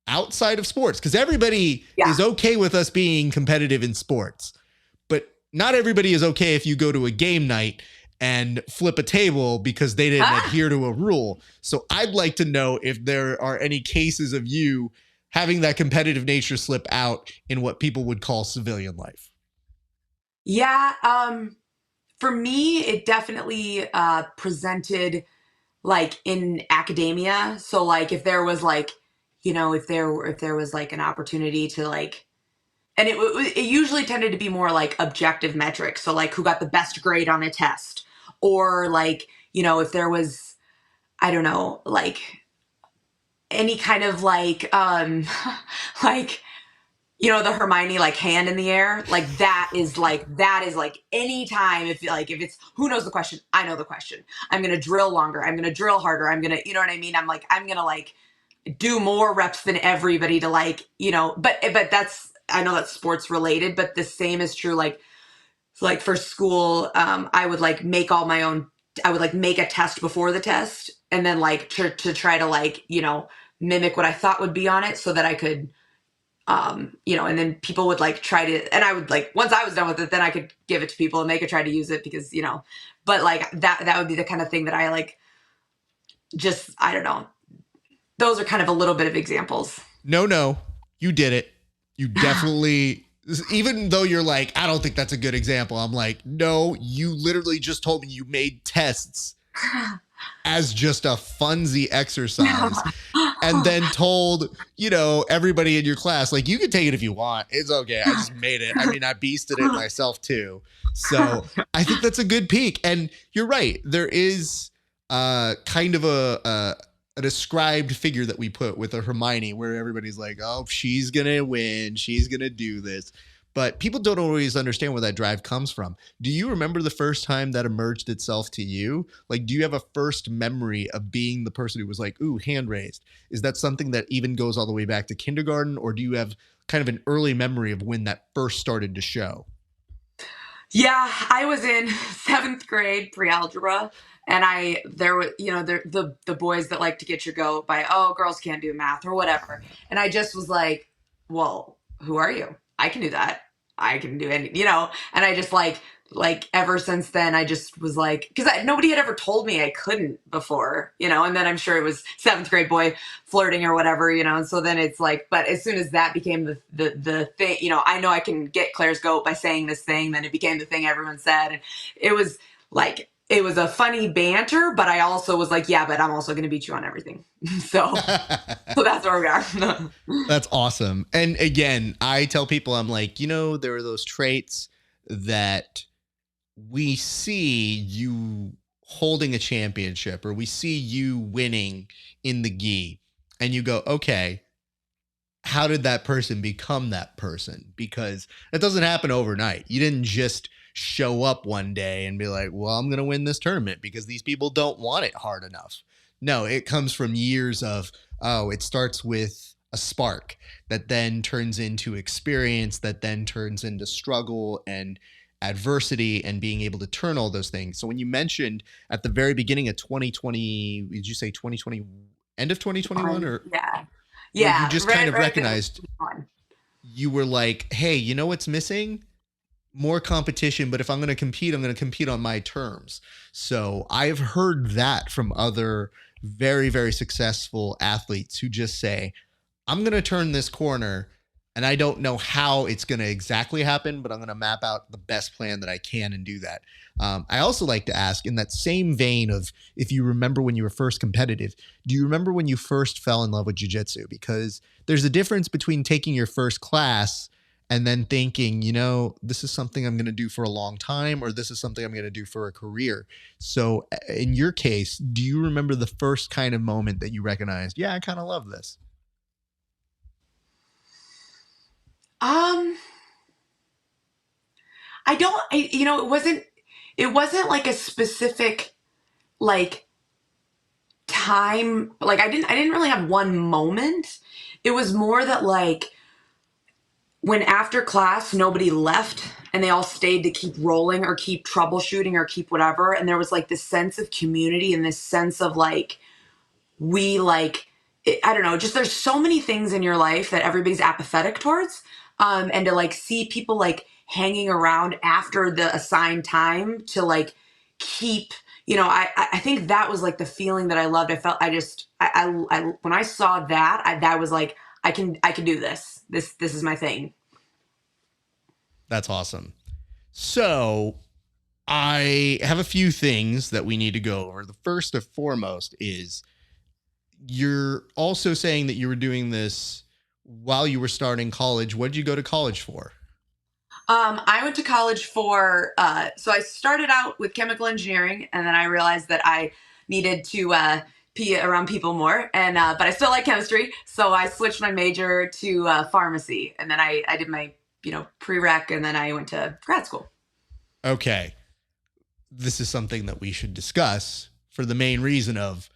[SPEAKER 1] outside of sports? Because everybody is okay with us being competitive in sports, but not everybody is okay if you go to a game night and flip a table because they didn't adhere to a rule. So I'd like to know if there are any cases of you having that competitive nature slip out in what people would call civilian life.
[SPEAKER 2] Yeah. For me, it definitely presented like in academia. So like if there was like, you know, if there was like an opportunity to like, and it usually tended to be more like objective metrics. So like who got the best grade on a test, or like, you know, if there was, I don't know, like any kind of like like, you know, the Hermione like hand in the air, like that is like anytime if it's who knows the question, I know the question. I'm gonna drill longer, I'm gonna drill harder, I'm gonna, you know what I mean? I'm gonna like do more reps than everybody to like, you know, but that's, I know that's sports related, but the same is true like for school. I would like make all my own, I would like make a test before the test and then like to try to like, you know, mimic what I thought would be on it so that I could you know, and then people would like try to, and I would like, once I was done with it, then I could give it to people and they could try to use it because, you know, but like that would be the kind of thing that I like, just, I don't know. Those are kind of a little bit of examples.
[SPEAKER 1] No, you did it. You definitely, even though you're like, I don't think that's a good example. I'm like, no, you literally just told me you made tests as just a funsy exercise and then told, you know, everybody in your class, like, you can take it if you want. It's okay. I just made it. I mean, I beasted it myself too. So I think that's a good peak. And you're right. There is kind of a described figure that we put with a Hermione where everybody's like, oh, she's going to win. She's going to do this. But people don't always understand where that drive comes from. Do you remember the first time that emerged itself to you? Like, do you have a first memory of being the person who was like, ooh, hand raised? Is that something that even goes all the way back to kindergarten? Or do you have kind of an early memory of when that first started to show?
[SPEAKER 2] Yeah, I was in 7th grade pre-algebra, and there were, you know, the boys that like to get your goat by, oh, girls can't do math or whatever. And I just was like, well, who are you? I can do that. I can do any, you know, and I just like ever since then, I just was like, because nobody had ever told me I couldn't before, you know, and then I'm sure it was 7th grade boy flirting or whatever, you know, and so then it's like, but as soon as that became the thing, you know I can get Claire's goat by saying this thing, then it became the thing everyone said, and it was like, it was a funny banter, but I also was like, yeah, but I'm also going to beat you on everything. so that's where we are.
[SPEAKER 1] That's awesome. And again, I tell people, I'm like, you know, there are those traits that we see you holding a championship or we see you winning in the gi and you go, okay, how did that person become that person? Because it doesn't happen overnight. You didn't just show up one day and be like, well, I'm going to win this tournament because these people don't want it hard enough. No, it comes from years of, oh, it starts with a spark that then turns into experience, that then turns into struggle and adversity and being able to turn all those things. So when you mentioned at the very beginning of 2020, did you say 2020, end of 2021 or?
[SPEAKER 2] Yeah.
[SPEAKER 1] Where you
[SPEAKER 2] Yeah.
[SPEAKER 1] just kind of recognized you were like, hey, you know what's missing? More competition, but if I'm going to compete on my terms. So I've heard that from other very, very successful athletes who just say, I'm going to turn this corner and I don't know how it's going to exactly happen, but I'm going to map out the best plan that I can and do that. I also like to ask in that same vein of, if you remember when you were first competitive, do you remember when you first fell in love with jiu-jitsu? Because there's a difference between taking your first class and then thinking, you know, this is something I'm going to do for a long time, or this is something I'm going to do for a career. So in your case, do you remember the first kind of moment that you recognized, yeah, I kind of love this?
[SPEAKER 2] I don't, you know, it wasn't like a specific like time, like I didn't really have one moment. It was more that like when after class nobody left and they all stayed to keep rolling or keep troubleshooting or keep whatever, and there was like this sense of community and this sense of like we like I don't know, just there's so many things in your life that everybody's apathetic towards, and to like see people like hanging around after the assigned time to like keep, you know, I think that was like the feeling that I loved. I felt I when I saw that, that was like I can do this is my thing.
[SPEAKER 1] That's awesome. So I have a few things that we need to go over. The first and foremost is you're also saying that you were doing this while you were starting college. What did you go to college for?
[SPEAKER 2] I went to college for, so I started out with chemical engineering, and then I realized that I needed to be around people more, and but I still like chemistry, so I switched my major to pharmacy, and then I did my, you know, prereq, and then I went to grad school.
[SPEAKER 1] Okay. This is something that we should discuss for the main reason of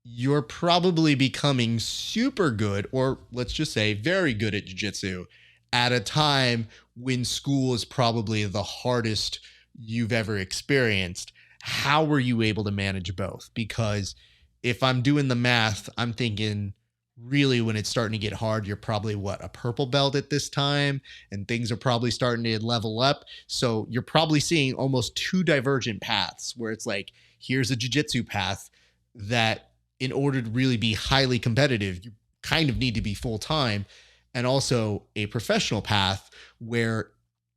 [SPEAKER 1] you're probably becoming super good, or let's just say very good at jiu-jitsu at a time when school is probably the hardest you've ever experienced. How were you able to manage both? Because if I'm doing the math, I'm thinking really when it's starting to get hard, you're probably a purple belt at this time, and things are probably starting to level up. So you're probably seeing almost two divergent paths where it's like, here's a jiu-jitsu path that in order to really be highly competitive, you kind of need to be full time, and also a professional path where,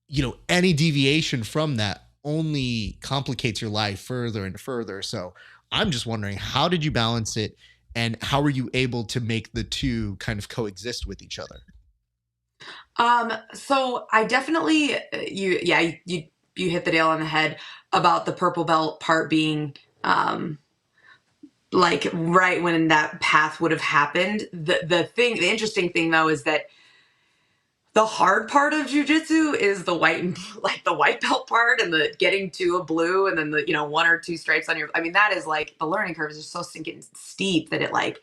[SPEAKER 1] you know, any deviation from that only complicates your life further and further. So I'm just wondering, how did you balance it, and how were you able to make the two kind of coexist with each other?
[SPEAKER 2] So I definitely, you hit the nail on the head about the purple belt part being, like right when that path would have happened. The interesting thing though is that the hard part of jujitsu is the white and like the white belt part, and the getting to a blue, and then the, you know, one or two stripes on your, I mean, that is like the learning curve is just so stinking steep that it like,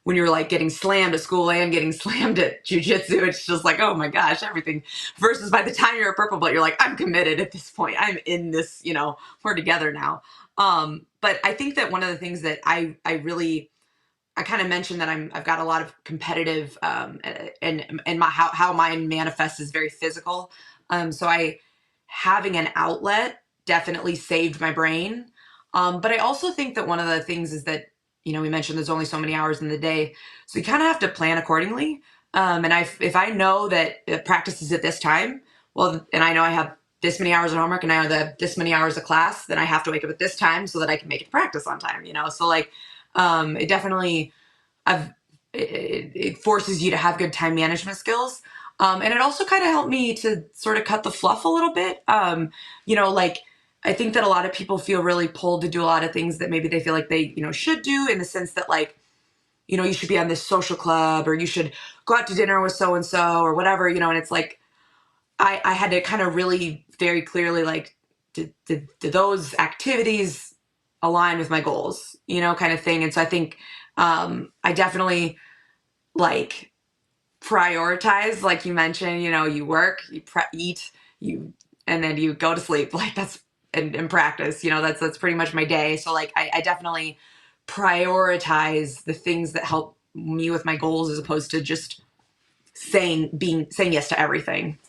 [SPEAKER 2] when you're like getting slammed at school and getting slammed at jujitsu, it's just like, oh my gosh, everything. Versus by the time you're a purple belt, you're like, I'm committed at this point. I'm in this, you know, we're together now. But I think that one of the things that I kind of mentioned that I've got a lot of competitive, and how mine manifests is very physical. So having an outlet definitely saved my brain. But I also think that one of the things is that, you know, we mentioned there's only so many hours in the day, so you kind of have to plan accordingly. And if I know that practice is at this time, well, and I know I have this many hours of homework and I have this many hours of class, then I have to wake up at this time so that I can make it to practice on time, you know? So like, it definitely, it forces you to have good time management skills. And it also kind of helped me to sort of cut the fluff a little bit. You know, like, I think that a lot of people feel really pulled to do a lot of things that maybe they feel like they, you know, should do, in the sense that like, you know, you should be on this social club, or you should go out to dinner with so-and-so or whatever, you know, and it's like, I had to kind of really very clearly, like, did those activities align with my goals, you know, kind of thing. And so I think, I definitely like prioritize, like you mentioned, you know, you work, you eat, and then you go to sleep. Like that's, and practice, you know, that's pretty much my day. So like, I definitely prioritize the things that help me with my goals, as opposed to just saying yes to everything.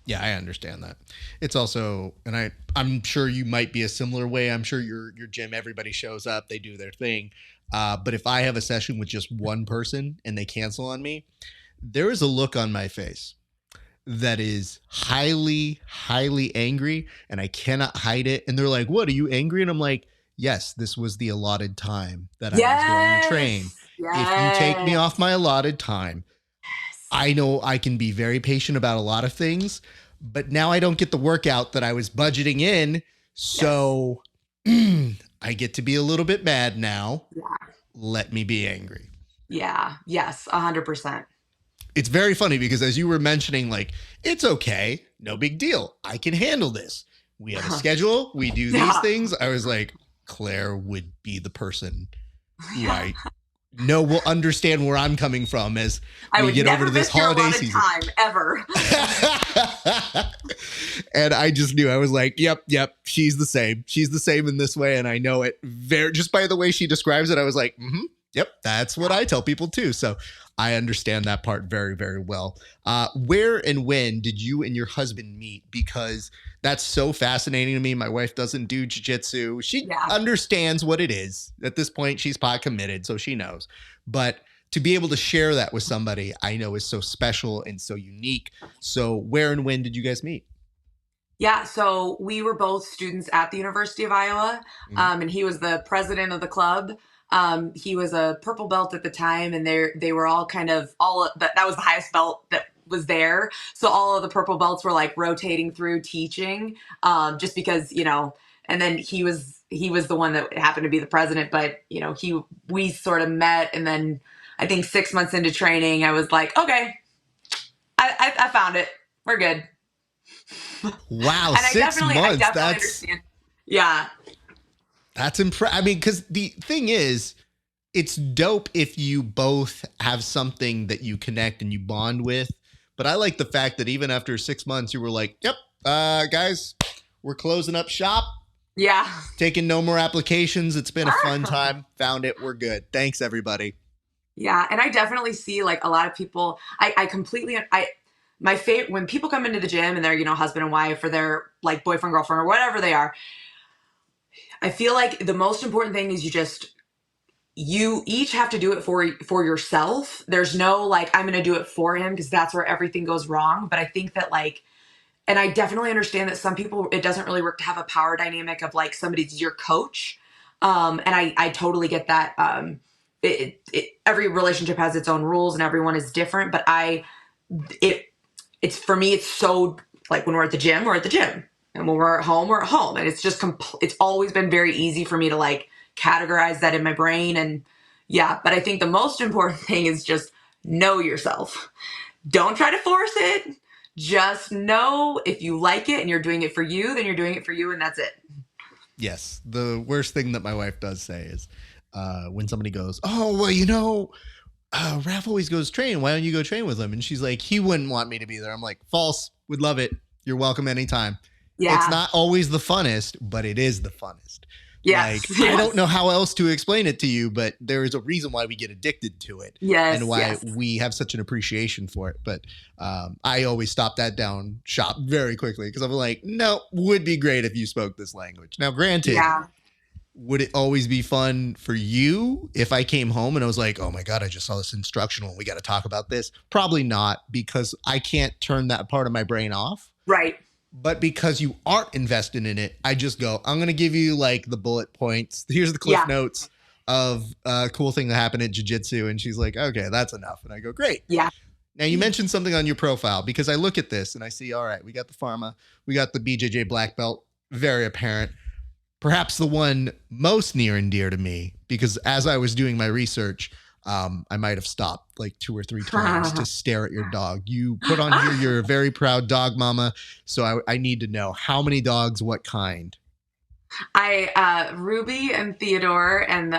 [SPEAKER 1] Yeah, I understand that. It's also, and I'm sure you might be a similar way. I'm sure your gym, everybody shows up, they do their thing. But if I have a session with just one person and they cancel on me, there is a look on my face that is highly, highly angry, and I cannot hide it. And they're like, "What, are you angry?" And I'm like, "Yes, this was the allotted time that I was going to train. If you take me off my allotted time, I know I can be very patient about a lot of things, but now I don't get the workout that I was budgeting in. So I get to be a little bit mad now.
[SPEAKER 2] Yeah.
[SPEAKER 1] Let me be angry."
[SPEAKER 2] Yeah. Yes. 100%.
[SPEAKER 1] It's very funny because as you were mentioning, like, it's okay, no big deal, I can handle this. We have a schedule, we do these things. I was like, Claire would be the person who I know will understand where I'm coming from as
[SPEAKER 2] I
[SPEAKER 1] we
[SPEAKER 2] would
[SPEAKER 1] get over
[SPEAKER 2] never
[SPEAKER 1] to this
[SPEAKER 2] miss your
[SPEAKER 1] holiday
[SPEAKER 2] allotted
[SPEAKER 1] season.
[SPEAKER 2] time ever.
[SPEAKER 1] And I just knew, I was like, yep, she's the same. She's the same in this way. And I know it very, just by the way she describes it, I was like, yep, that's what I tell people too. So I understand that part very, very well. Where and when did you and your husband meet? Because that's so fascinating to me. My wife doesn't do jiu-jitsu. She understands what it is. At this point, she's pot committed, so she knows. But to be able to share that with somebody I know is so special and so unique. So where and when did you guys meet?
[SPEAKER 2] Yeah, so we were both students at the University of Iowa, and he was the president of the club. He was a purple belt at the time, and they were all kind of that was the highest belt that was there. So all of the purple belts were like rotating through teaching, just because And then he was the one that happened to be the president, but we sort of met, and then I think 6 months into training, I was like, okay, I found it. We're good.
[SPEAKER 1] Wow,
[SPEAKER 2] And
[SPEAKER 1] 6 months.
[SPEAKER 2] I definitely understand. Yeah.
[SPEAKER 1] That's impressive. I mean, because the thing is, it's dope if you both have something that you connect and you bond with. But I like the fact that even after 6 months, you were like, yep, guys, we're closing up shop.
[SPEAKER 2] Yeah.
[SPEAKER 1] Taking no more applications. It's been a fun time. Found it. We're good. Thanks, everybody.
[SPEAKER 2] Yeah. And I definitely see like a lot of people, my favorite, when people come into the gym and they're, husband and wife or they're like boyfriend, girlfriend, or whatever they are, I feel like the most important thing is you each have to do it for yourself. There's no like, I'm going to do it for him, because that's where everything goes wrong. But I think that and I definitely understand that some people, it doesn't really work to have a power dynamic of like somebody's your coach. And I totally get that. Every relationship has its own rules and everyone is different, but it's for me, it's so like when we're at the gym, we're at the gym, and when we're at home, we're at home. And it's just, it's always been very easy for me to like categorize that in my brain. And yeah, but I think the most important thing is just know yourself. Don't try to force it. Just know if you like it and you're doing it for you, then you're doing it for you, and that's it.
[SPEAKER 1] Yes. The worst thing that my wife does say is when somebody goes, oh, well, Raph always goes train. Why don't you go train with him? And she's like, he wouldn't want me to be there. I'm like, false. Would love it. You're welcome anytime. Yeah. It's not always the funnest, but it is the funnest.
[SPEAKER 2] Yes.
[SPEAKER 1] I don't know how else to explain it to you, but there is a reason why we get addicted to it.
[SPEAKER 2] Yes.
[SPEAKER 1] And why we have such an appreciation for it. But I always stop that down shop very quickly, because I'm like, no, would be great if you spoke this language. Now, granted, would it always be fun for you if I came home and I was like, oh my God, I just saw this instructional and we got to talk about this? Probably not, because I can't turn that part of my brain off.
[SPEAKER 2] Right.
[SPEAKER 1] But because you aren't invested in it, I just go, I'm going to give you like the bullet points. Here's the cliff notes of a cool thing that happened at jiu-jitsu. And she's like, okay, that's enough. And I go, great.
[SPEAKER 2] Yeah.
[SPEAKER 1] Now you mentioned something on your profile, because I look at this and I see, all right, we got the pharma, we got the BJJ black belt, very apparent. Perhaps the one most near and dear to me, because as I was doing my research, I might have stopped like 2 or 3 times to stare at your dog. You put on here, you're a very proud dog mama. So I need to know how many dogs, what kind?
[SPEAKER 2] Ruby and Theodore, and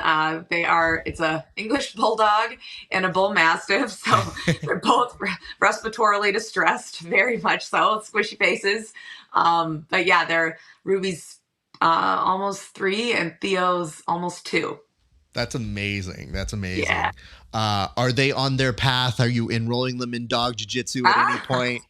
[SPEAKER 2] it's a English bulldog and a bull mastiff. So they're both respiratorily distressed, very much so, squishy faces. But yeah, Ruby's almost 3 and Theo's almost 2.
[SPEAKER 1] That's amazing. That's amazing.
[SPEAKER 2] Yeah.
[SPEAKER 1] Are they on their path? Are you enrolling them in dog jiu-jitsu at any point?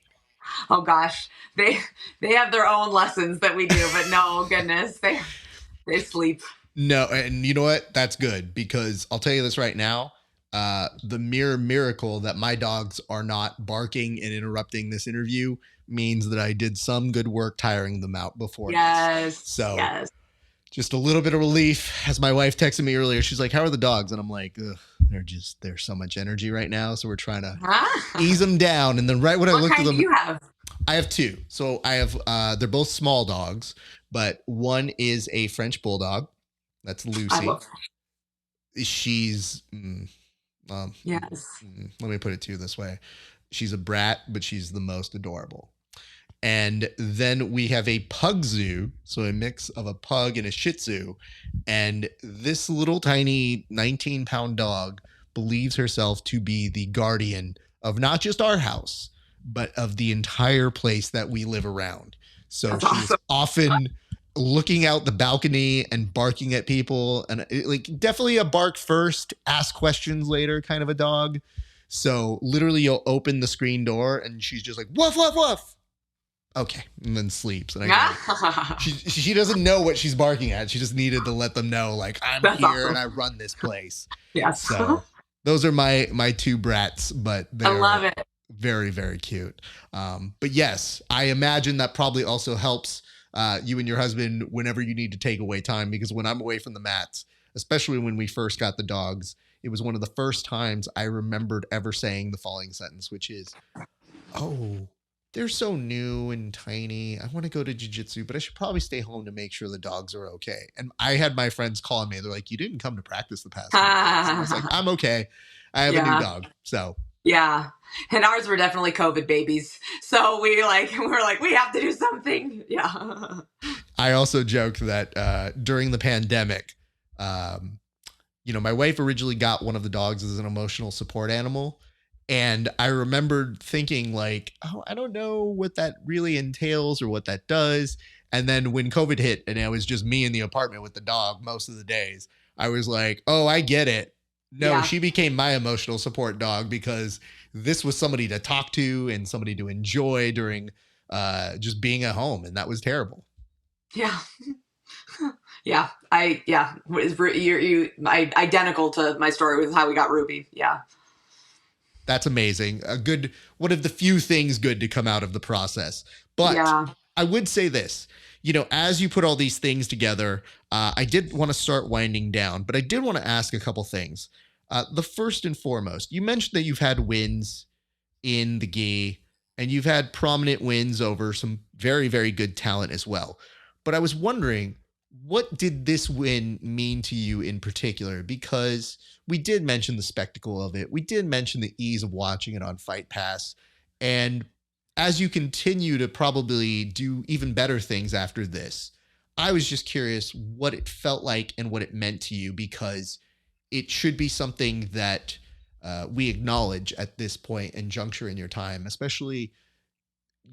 [SPEAKER 2] Oh gosh, they have their own lessons that we do, but no, goodness, they sleep.
[SPEAKER 1] No, and you know what? That's good, because I'll tell you this right now. The mere miracle that my dogs are not barking and interrupting this interview means that I did some good work tiring them out before.
[SPEAKER 2] Yes.
[SPEAKER 1] So just a little bit of relief. As my wife texted me earlier, she's like, how are the dogs? And I'm like, there's so much energy right now. So we're trying to ease them down. And then right when I looked at them,
[SPEAKER 2] do you have?
[SPEAKER 1] I have 2. So I have, they're both small dogs, but one is a French bulldog. That's Lucy. She's,
[SPEAKER 2] yes.
[SPEAKER 1] Let me put it to you this way. She's a brat, but she's the most adorable. And then we have a pug zoo, so a mix of a pug and a Shih Tzu. And this little tiny 19-pound dog believes herself to be the guardian of not just our house, but of the entire place that we live around. So
[SPEAKER 2] That's
[SPEAKER 1] she's
[SPEAKER 2] awesome.
[SPEAKER 1] often looking out the balcony and barking at people, and like definitely a bark first, ask questions later kind of a dog. So literally you'll open the screen door and she's just like, woof, woof, woof. Okay. And then sleeps. And she doesn't know what she's barking at. She just needed to let them know, like, I'm
[SPEAKER 2] That's
[SPEAKER 1] here
[SPEAKER 2] awesome.
[SPEAKER 1] and I run this place.
[SPEAKER 2] Yes.
[SPEAKER 1] So those are my two brats, but
[SPEAKER 2] I love it.
[SPEAKER 1] very, very cute. But yes, I imagine that probably also helps you and your husband whenever you need to take away time, because when I'm away from the mats, especially when we first got the dogs, it was one of the first times I remembered ever saying the following sentence, which is, oh, they're so new and tiny. I want to go to jiu-jitsu, but I should probably stay home to make sure the dogs are okay. And I had my friends calling me. They're like, you didn't come to practice the past few days. I was like, I'm okay. I have a new dog. So
[SPEAKER 2] yeah. And ours were definitely COVID babies. So we were like, we have to do something. Yeah.
[SPEAKER 1] I also joke that during the pandemic, my wife originally got one of the dogs as an emotional support animal. And I remembered thinking like, oh, I don't know what that really entails or what that does. And then when COVID hit and it was just me in the apartment with the dog most of the days, I was like, oh, I get it. No, she became my emotional support dog because this was somebody to talk to and somebody to enjoy during just being at home. And that was terrible.
[SPEAKER 2] Yeah. Yeah. You're identical to my story with how we got Ruby. Yeah.
[SPEAKER 1] That's amazing. One of the few things good to come out of the process. But I would say this, as you put all these things together, I did want to start winding down, but I did want to ask a couple things. The first and foremost, you mentioned that you've had wins in the gi and you've had prominent wins over some very, very good talent as well. But I was wondering, what did this win mean to you in particular? Because we did mention the spectacle of it. We did mention the ease of watching it on Fight Pass. And as you continue to probably do even better things after this, I was just curious what it felt like and what it meant to you, because it should be something that we acknowledge at this point and juncture in your time, especially,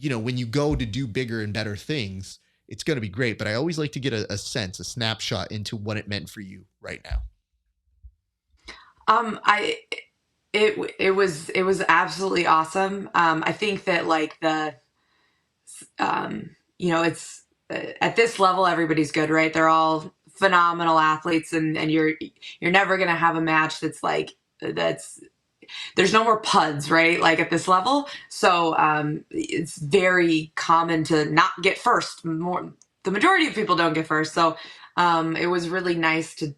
[SPEAKER 1] when you go to do bigger and better things. It's going to be great, but I always like to get a snapshot into what it meant for you right now.
[SPEAKER 2] It was absolutely awesome. I think that like it's at this level, everybody's good, right? They're all phenomenal athletes, and you're never going to have a match there's no more PUDs, right? Like at this level. So it's very common to not get first. The majority of people don't get first. So it was really nice to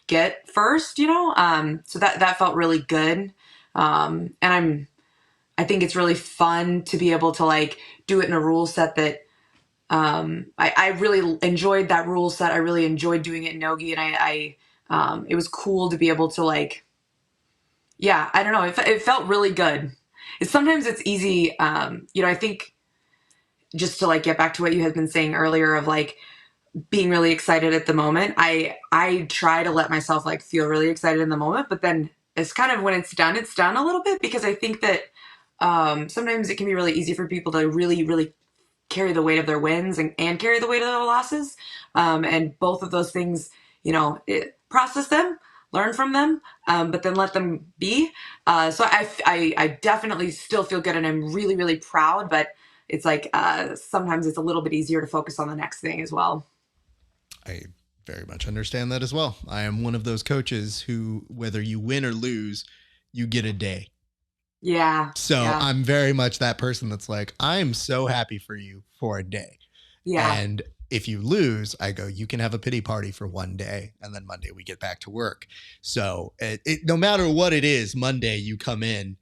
[SPEAKER 2] get first, so that felt really good. And I think it's really fun to be able to like do it in a rule set that I really enjoyed that rule set. I really enjoyed doing it in Nogi, and I it was cool to be able to like, I don't know. It felt really good. Sometimes it's easy. I think just to like get back to what you had been saying earlier of like being really excited at the moment. I try to let myself like feel really excited in the moment, but then it's kind of when it's done a little bit, because I think that sometimes it can be really easy for people to really, really carry the weight of their wins and carry the weight of their losses. And both of those things, process them, learn from them, but then let them be. So I definitely still feel good, and I'm really, really proud, but it's like sometimes it's a little bit easier to focus on the next thing as well.
[SPEAKER 1] I very much understand that as well. I am one of those coaches who, whether you win or lose, you get a day.
[SPEAKER 2] Yeah.
[SPEAKER 1] So I'm very much that person that's like, I'm so happy for you for a day.
[SPEAKER 2] Yeah.
[SPEAKER 1] And if you lose, I go, you can have a pity party for one day, and then Monday we get back to work. So no matter what it is, Monday you come in,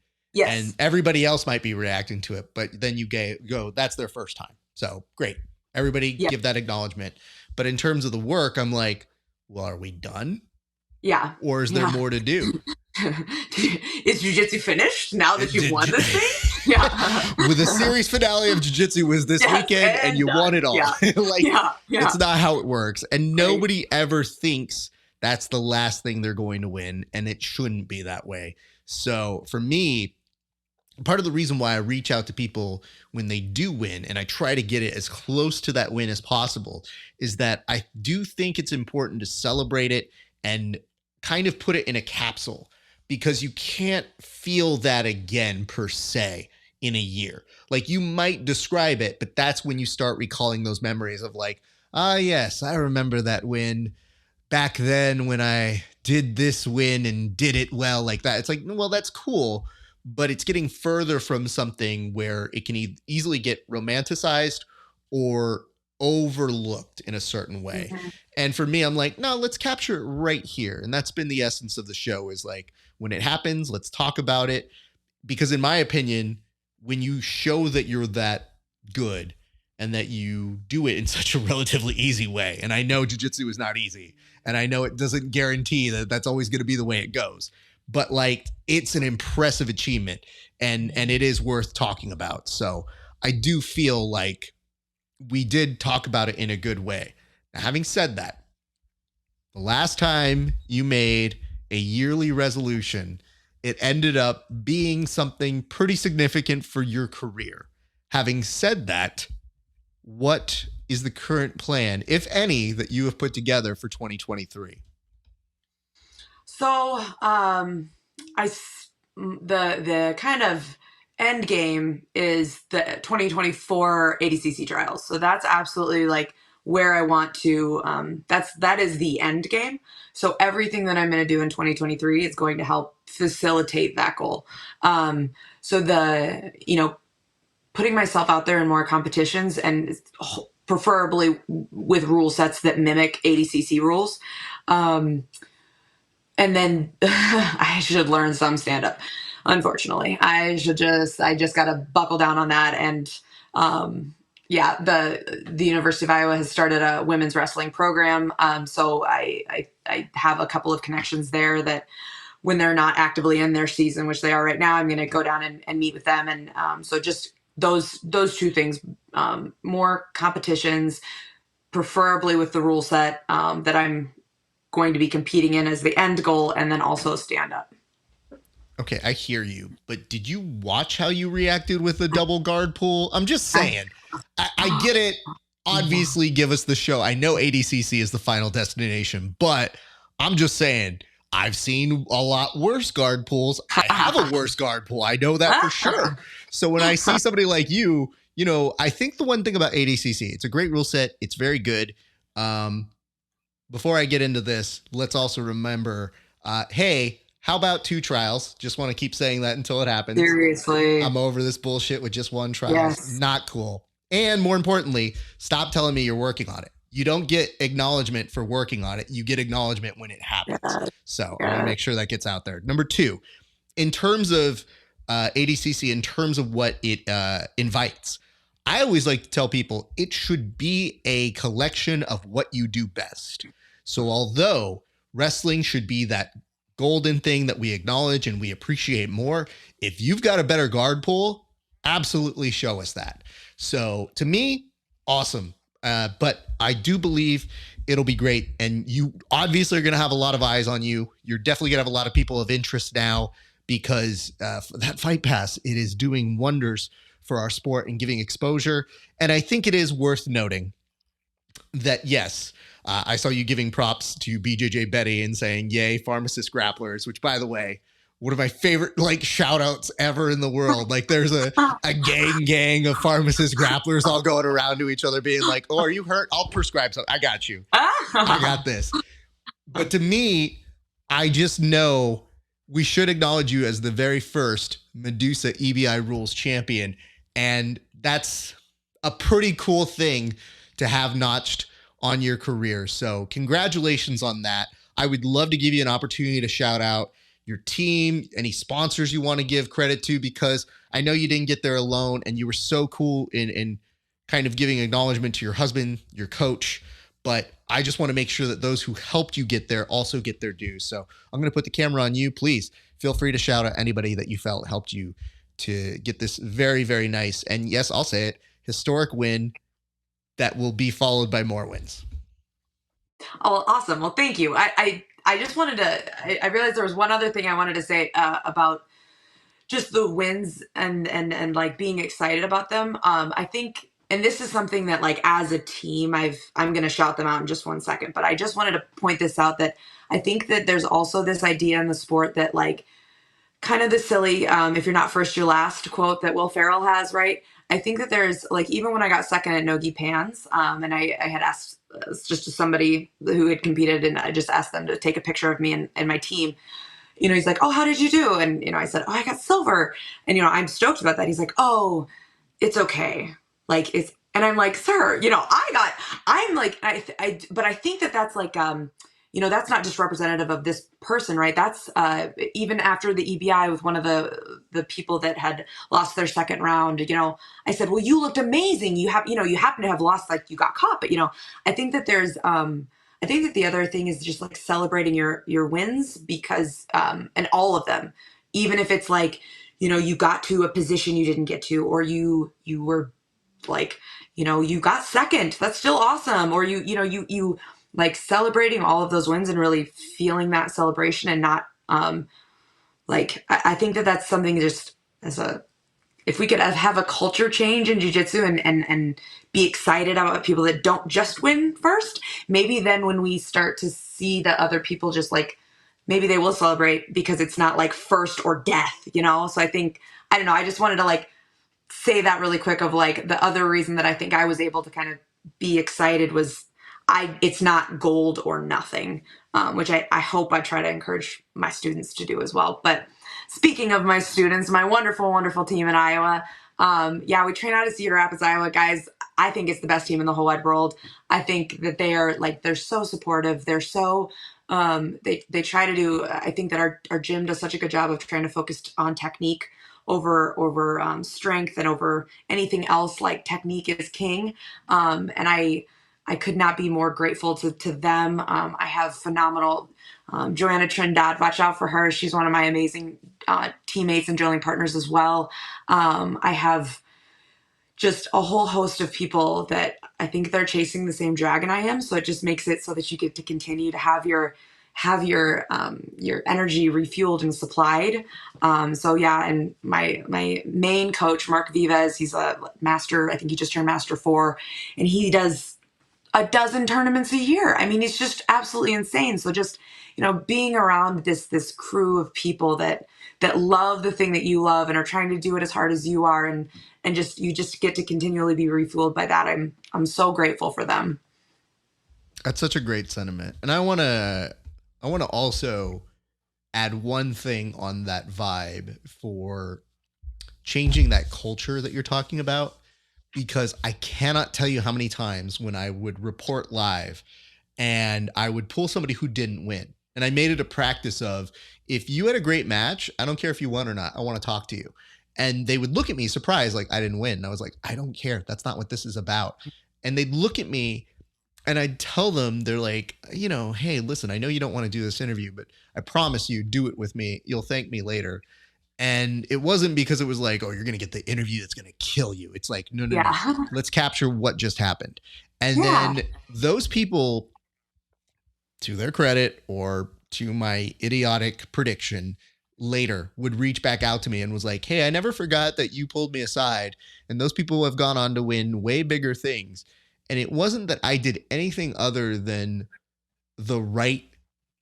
[SPEAKER 1] and everybody else might be reacting to it, but then you go, that's their first time. So great. Everybody give that acknowledgement. But in terms of the work, I'm like, well, are we done?
[SPEAKER 2] Yeah.
[SPEAKER 1] Or is there more to do?
[SPEAKER 2] Is jiu-jitsu finished now that you've won this thing? Yeah.
[SPEAKER 1] With the series finale of Jiu-Jitsu was this weekend and you won it all.
[SPEAKER 2] Yeah.
[SPEAKER 1] It's not how it works. And nobody ever thinks that's the last thing they're going to win. And it shouldn't be that way. So for me, part of the reason why I reach out to people when they do win and I try to get it as close to that win as possible is that I do think it's important to celebrate it and kind of put it in a capsule, because you can't feel that again per se in a year. Like, you might describe it, but that's when you start recalling those memories of like, yes, I remember that win back then when I did this win and did it well like that. It's like, well, that's cool, but it's getting further from something where it can easily get romanticized or overlooked in a certain way. Mm-hmm. And for me, I'm like, no, let's capture it right here. And that's been the essence of the show, is like, when it happens, let's talk about it. Because in my opinion, when you show that you're that good and that you do it in such a relatively easy way, and I know jiu-jitsu is not easy, and I know it doesn't guarantee that that's always going to be the way it goes, but like, it's an impressive achievement and it is worth talking about. So I do feel like we did talk about it in a good way. Now, having said that, the last time you made a yearly resolution, it ended up being something pretty significant for your career. Having said that, what is the current plan, if any, that you have put together for 2023?
[SPEAKER 2] So, the kind of end game is the 2024 ADCC trials. So that's absolutely like where I want to, that is the end game. So everything that I'm going to do in 2023 is going to help facilitate that goal. So putting myself out there in more competitions, and preferably with rule sets that mimic ADCC rules. And then I should learn some stand-up. Unfortunately, I just got to buckle down on that. And the University of Iowa has started a women's wrestling program. So I have a couple of connections there that when they're not actively in their season, which they are right now, I'm going to go down and meet with them. And so just those two things, more competitions, preferably with the rule set that I'm going to be competing in as the end goal, and then also stand up.
[SPEAKER 1] Okay, I hear you, but did you watch how you reacted with the double guard pull? I'm just saying. I get it. Obviously, give us the show. I know ADCC is the final destination, but I'm just saying, I've seen a lot worse guard pulls. I have a worse guard pull. I know that for sure. So when I see somebody like you, I think the one thing about ADCC, it's a great rule set. It's very good. Before I get into this, let's also remember, hey, how about 2 trials? Just want to keep saying that until it happens.
[SPEAKER 2] Seriously.
[SPEAKER 1] I'm over this bullshit with just 1 trial.
[SPEAKER 2] Yes.
[SPEAKER 1] Not cool. And more importantly, stop telling me you're working on it. You don't get acknowledgement for working on it. You get acknowledgement when it happens. So I want to make sure that gets out there. Number 2, in terms of ADCC, in terms of what it invites, I always like to tell people it should be a collection of what you do best. So although wrestling should be that golden thing that we acknowledge and we appreciate more, if you've got a better guard pull, absolutely show us that. So to me, awesome. But I do believe it'll be great. And you obviously are going to have a lot of eyes on you. You're definitely going to have a lot of people of interest now, because that Fight Pass, it is doing wonders for our sport and giving exposure. And I think it is worth noting that, yes, I saw you giving props to BJJ Betty and saying, yay, pharmacist grapplers, which, by the way, one of my favorite shout outs ever in the world. Like, there's a gang of pharmacist grapplers all going around to each other being like, oh, are you hurt? I'll prescribe something. I got you. I got this. But to me, I just know we should acknowledge you as the very first Medusa EBI rules champion. And that's a pretty cool thing to have notched on your career. So congratulations on that. I would love to give you an opportunity to shout out your team, any sponsors you want to give credit to, because I know you didn't get there alone and you were so cool in kind of giving acknowledgement to your husband, your coach. But I just want to make sure that those who helped you get there also get their due. So I'm going to put the camera on you. Please feel free to shout out anybody that you felt helped you to get this very, very nice, and yes, I'll say it, historic win that will be followed by more wins.
[SPEAKER 2] Oh, awesome. Well, thank you. I just wanted to, I realized there was one other thing I wanted to say about just the wins and like being excited about them. I think, and this is something that like as a team, I'm going to shout them out in just one second, but I just wanted to point this out that I think that there's also this idea in the sport that like kind of the silly, if you're not first, you're last quote that Will Ferrell has, right? I think that there's like, even when I got second at Nogi Pans, and I had asked just to somebody who had competed, and I just asked them to take a picture of me and my team. He's like, oh, how did you do? And, I said, oh, I got silver. And, I'm stoked about that. He's like, oh, it's okay. Like, and I'm like, sir, but I think that that's like, that's not just representative of this person, right? That's even after the EBI with one of the people that had lost their second round, I said, well, you looked amazing. You happen to have lost, like you got caught. But, I think that I think that the other thing is just like celebrating your wins because, and all of them, even if it's like, you got to a position you didn't get to, or you were like, you got second, that's still awesome. Or you like celebrating all of those wins and really feeling that celebration and not, like, I think that that's something just if we could have a culture change in jiu-jitsu and be excited about people that don't just win first, maybe then when we start to see that other people just like, maybe they will celebrate because it's not like first or death, So I think, I don't know, I just wanted to like say that really quick of like the other reason that I think I was able to kind of be excited was it's not gold or nothing, which I hope I try to encourage my students to do as well. But speaking of my students, my wonderful, wonderful team in Iowa. We train out of Cedar Rapids, Iowa, guys. I think it's the best team in the whole wide world. I think that they're so supportive. They're so, they try to do, I think that our gym does such a good job of trying to focus on technique over strength and over anything else. Like technique is king. And I could not be more grateful to them. I have phenomenal Joanna Trindad. Watch out for her. She's one of my amazing teammates and drilling partners as well. I have just a whole host of people that I think they're chasing the same dragon I am. So it just makes it so that you get to continue to have your energy refueled and supplied. And my main coach, Mark Vives, he's a master. I think he just turned master 4, and he does a dozen tournaments a year. I mean, it's just absolutely insane. So just, being around this crew of people that love the thing that you love and are trying to do it as hard as you are. And you just get to continually be refueled by that. I'm so grateful for them.
[SPEAKER 1] That's such a great sentiment. And I want to also add one thing on that vibe for changing that culture that you're talking about, because I cannot tell you how many times when I would report live and I would pull somebody who didn't win. And I made it a practice of, if you had a great match, I don't care if you won or not, I want to talk to you. And they would look at me surprised, like I didn't win. And I was like, I don't care. That's not what this is about. And they'd look at me and I'd tell them, they're like, hey, listen, I know you don't want to do this interview, but I promise you, do it with me. You'll thank me later. And it wasn't because it was like, oh, you're going to get the interview that's going to kill you. It's like, no, let's capture what just happened. And then those people, to their credit or to my idiotic prediction, later would reach back out to me and was like, hey, I never forgot that you pulled me aside. And those people have gone on to win way bigger things. And it wasn't that I did anything other than the right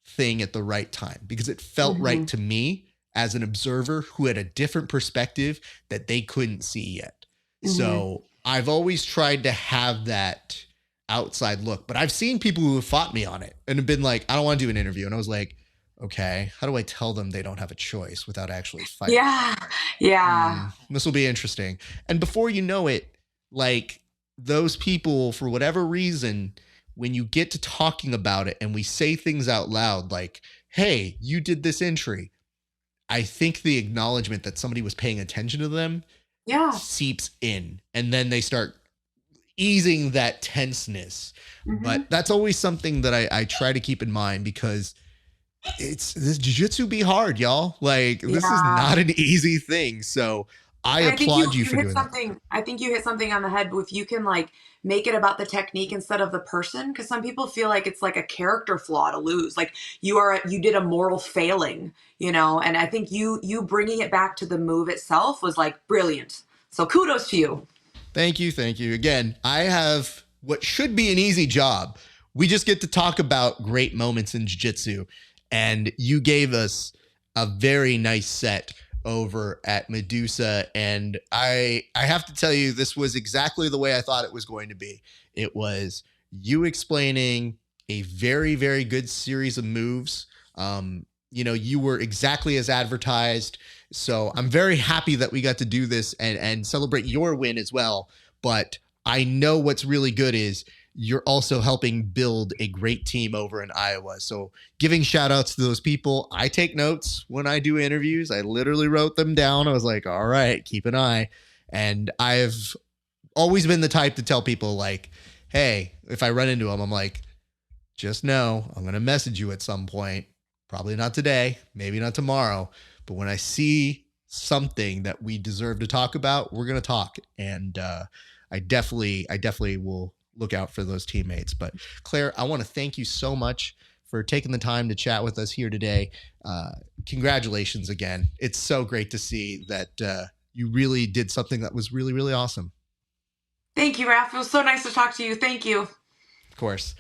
[SPEAKER 1] thing at the right time, because it felt right to me as an observer who had a different perspective that they couldn't see yet. So I've always tried to have that outside look, but I've seen people who have fought me on it and have been like, I don't want to do an interview. And I was like, okay, how do I tell them they don't have a choice without actually fighting?
[SPEAKER 2] Yeah.
[SPEAKER 1] This will be interesting. And before you know it, like those people, for whatever reason, when you get to talking about it and we say things out loud, like, hey, you did this entry, I think the acknowledgement that somebody was paying attention to them seeps in, and then they start easing that tenseness. But that's always something that I try to keep in mind, because this jiu-jitsu be hard, y'all. Like this is not an easy thing. So I
[SPEAKER 2] And I think you
[SPEAKER 1] applaud you
[SPEAKER 2] you
[SPEAKER 1] for
[SPEAKER 2] hit
[SPEAKER 1] doing that.
[SPEAKER 2] something. I think you hit something on the head. If you can like make it about the technique instead of the person, because some people feel like it's like a character flaw to lose. Like you did a moral failing, you know. And I think you bringing it back to the move itself was like brilliant. So kudos to you.
[SPEAKER 1] Thank you. Thank you. Again, I have what should be an easy job. We just get to talk about great moments in jiu-jitsu. And you gave us a very nice set over at Medusa. And I have to tell you, this was exactly the way I thought it was going to be. It was you explaining a very, very good series of moves. You were exactly as advertised. So I'm very happy that we got to do this and celebrate your win as well. But I know what's really good is you're also helping build a great team over in Iowa. So giving shout outs to those people. I take notes when I do interviews. I literally wrote them down. I was like, all right, keep an eye. And I've always been the type to tell people like, hey, if I run into them, I'm like, just know I'm going to message you at some point. Probably not today, maybe not tomorrow. But when I see something that we deserve to talk about, we're going to talk. And I definitely will look out for those teammates. But Claire, I want to thank you so much for taking the time to chat with us here today. Congratulations again. It's so great to see that you really did something that was really, really awesome.
[SPEAKER 2] Thank you, Raph. It was so nice to talk to you. Thank you.
[SPEAKER 1] Of course.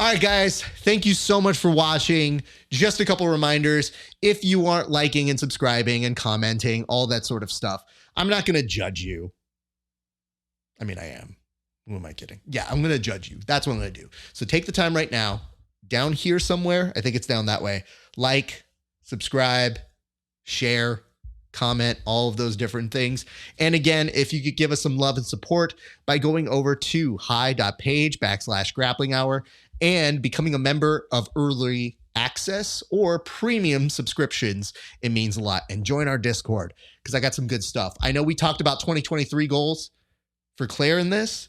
[SPEAKER 1] All right, guys, thank you so much for watching. Just a couple reminders. If you aren't liking and subscribing and commenting, all that sort of stuff, I'm not going to judge you. I mean, I am. Who am I kidding? Yeah, I'm going to judge you. That's what I'm going to do. So take the time right now, down here somewhere. I think it's down that way. Like, subscribe, share, comment, all of those different things. And again, if you could give us some love and support by going over to HY.PAGE/grappling hour and becoming a member of early access or premium subscriptions, it means a lot. And join our Discord because I got some good stuff. I know we talked about 2023 goals for Claire in this,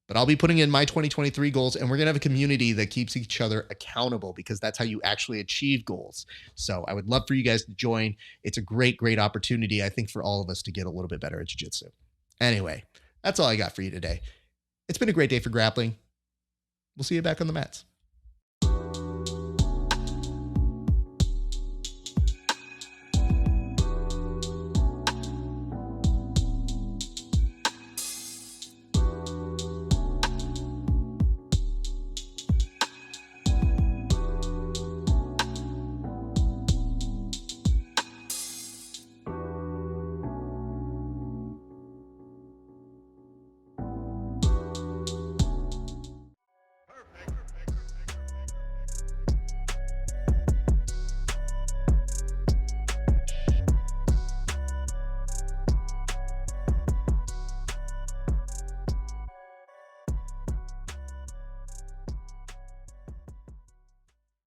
[SPEAKER 1] but I'll be putting in my 2023 goals, and we're going to have a community that keeps each other accountable because that's how you actually achieve goals. So I would love for you guys to join. It's a great, great opportunity, I think, for all of us to get a little bit better at jiu-jitsu. Anyway, that's all I got for you today. It's been a great day for grappling. We'll see you back on the mats.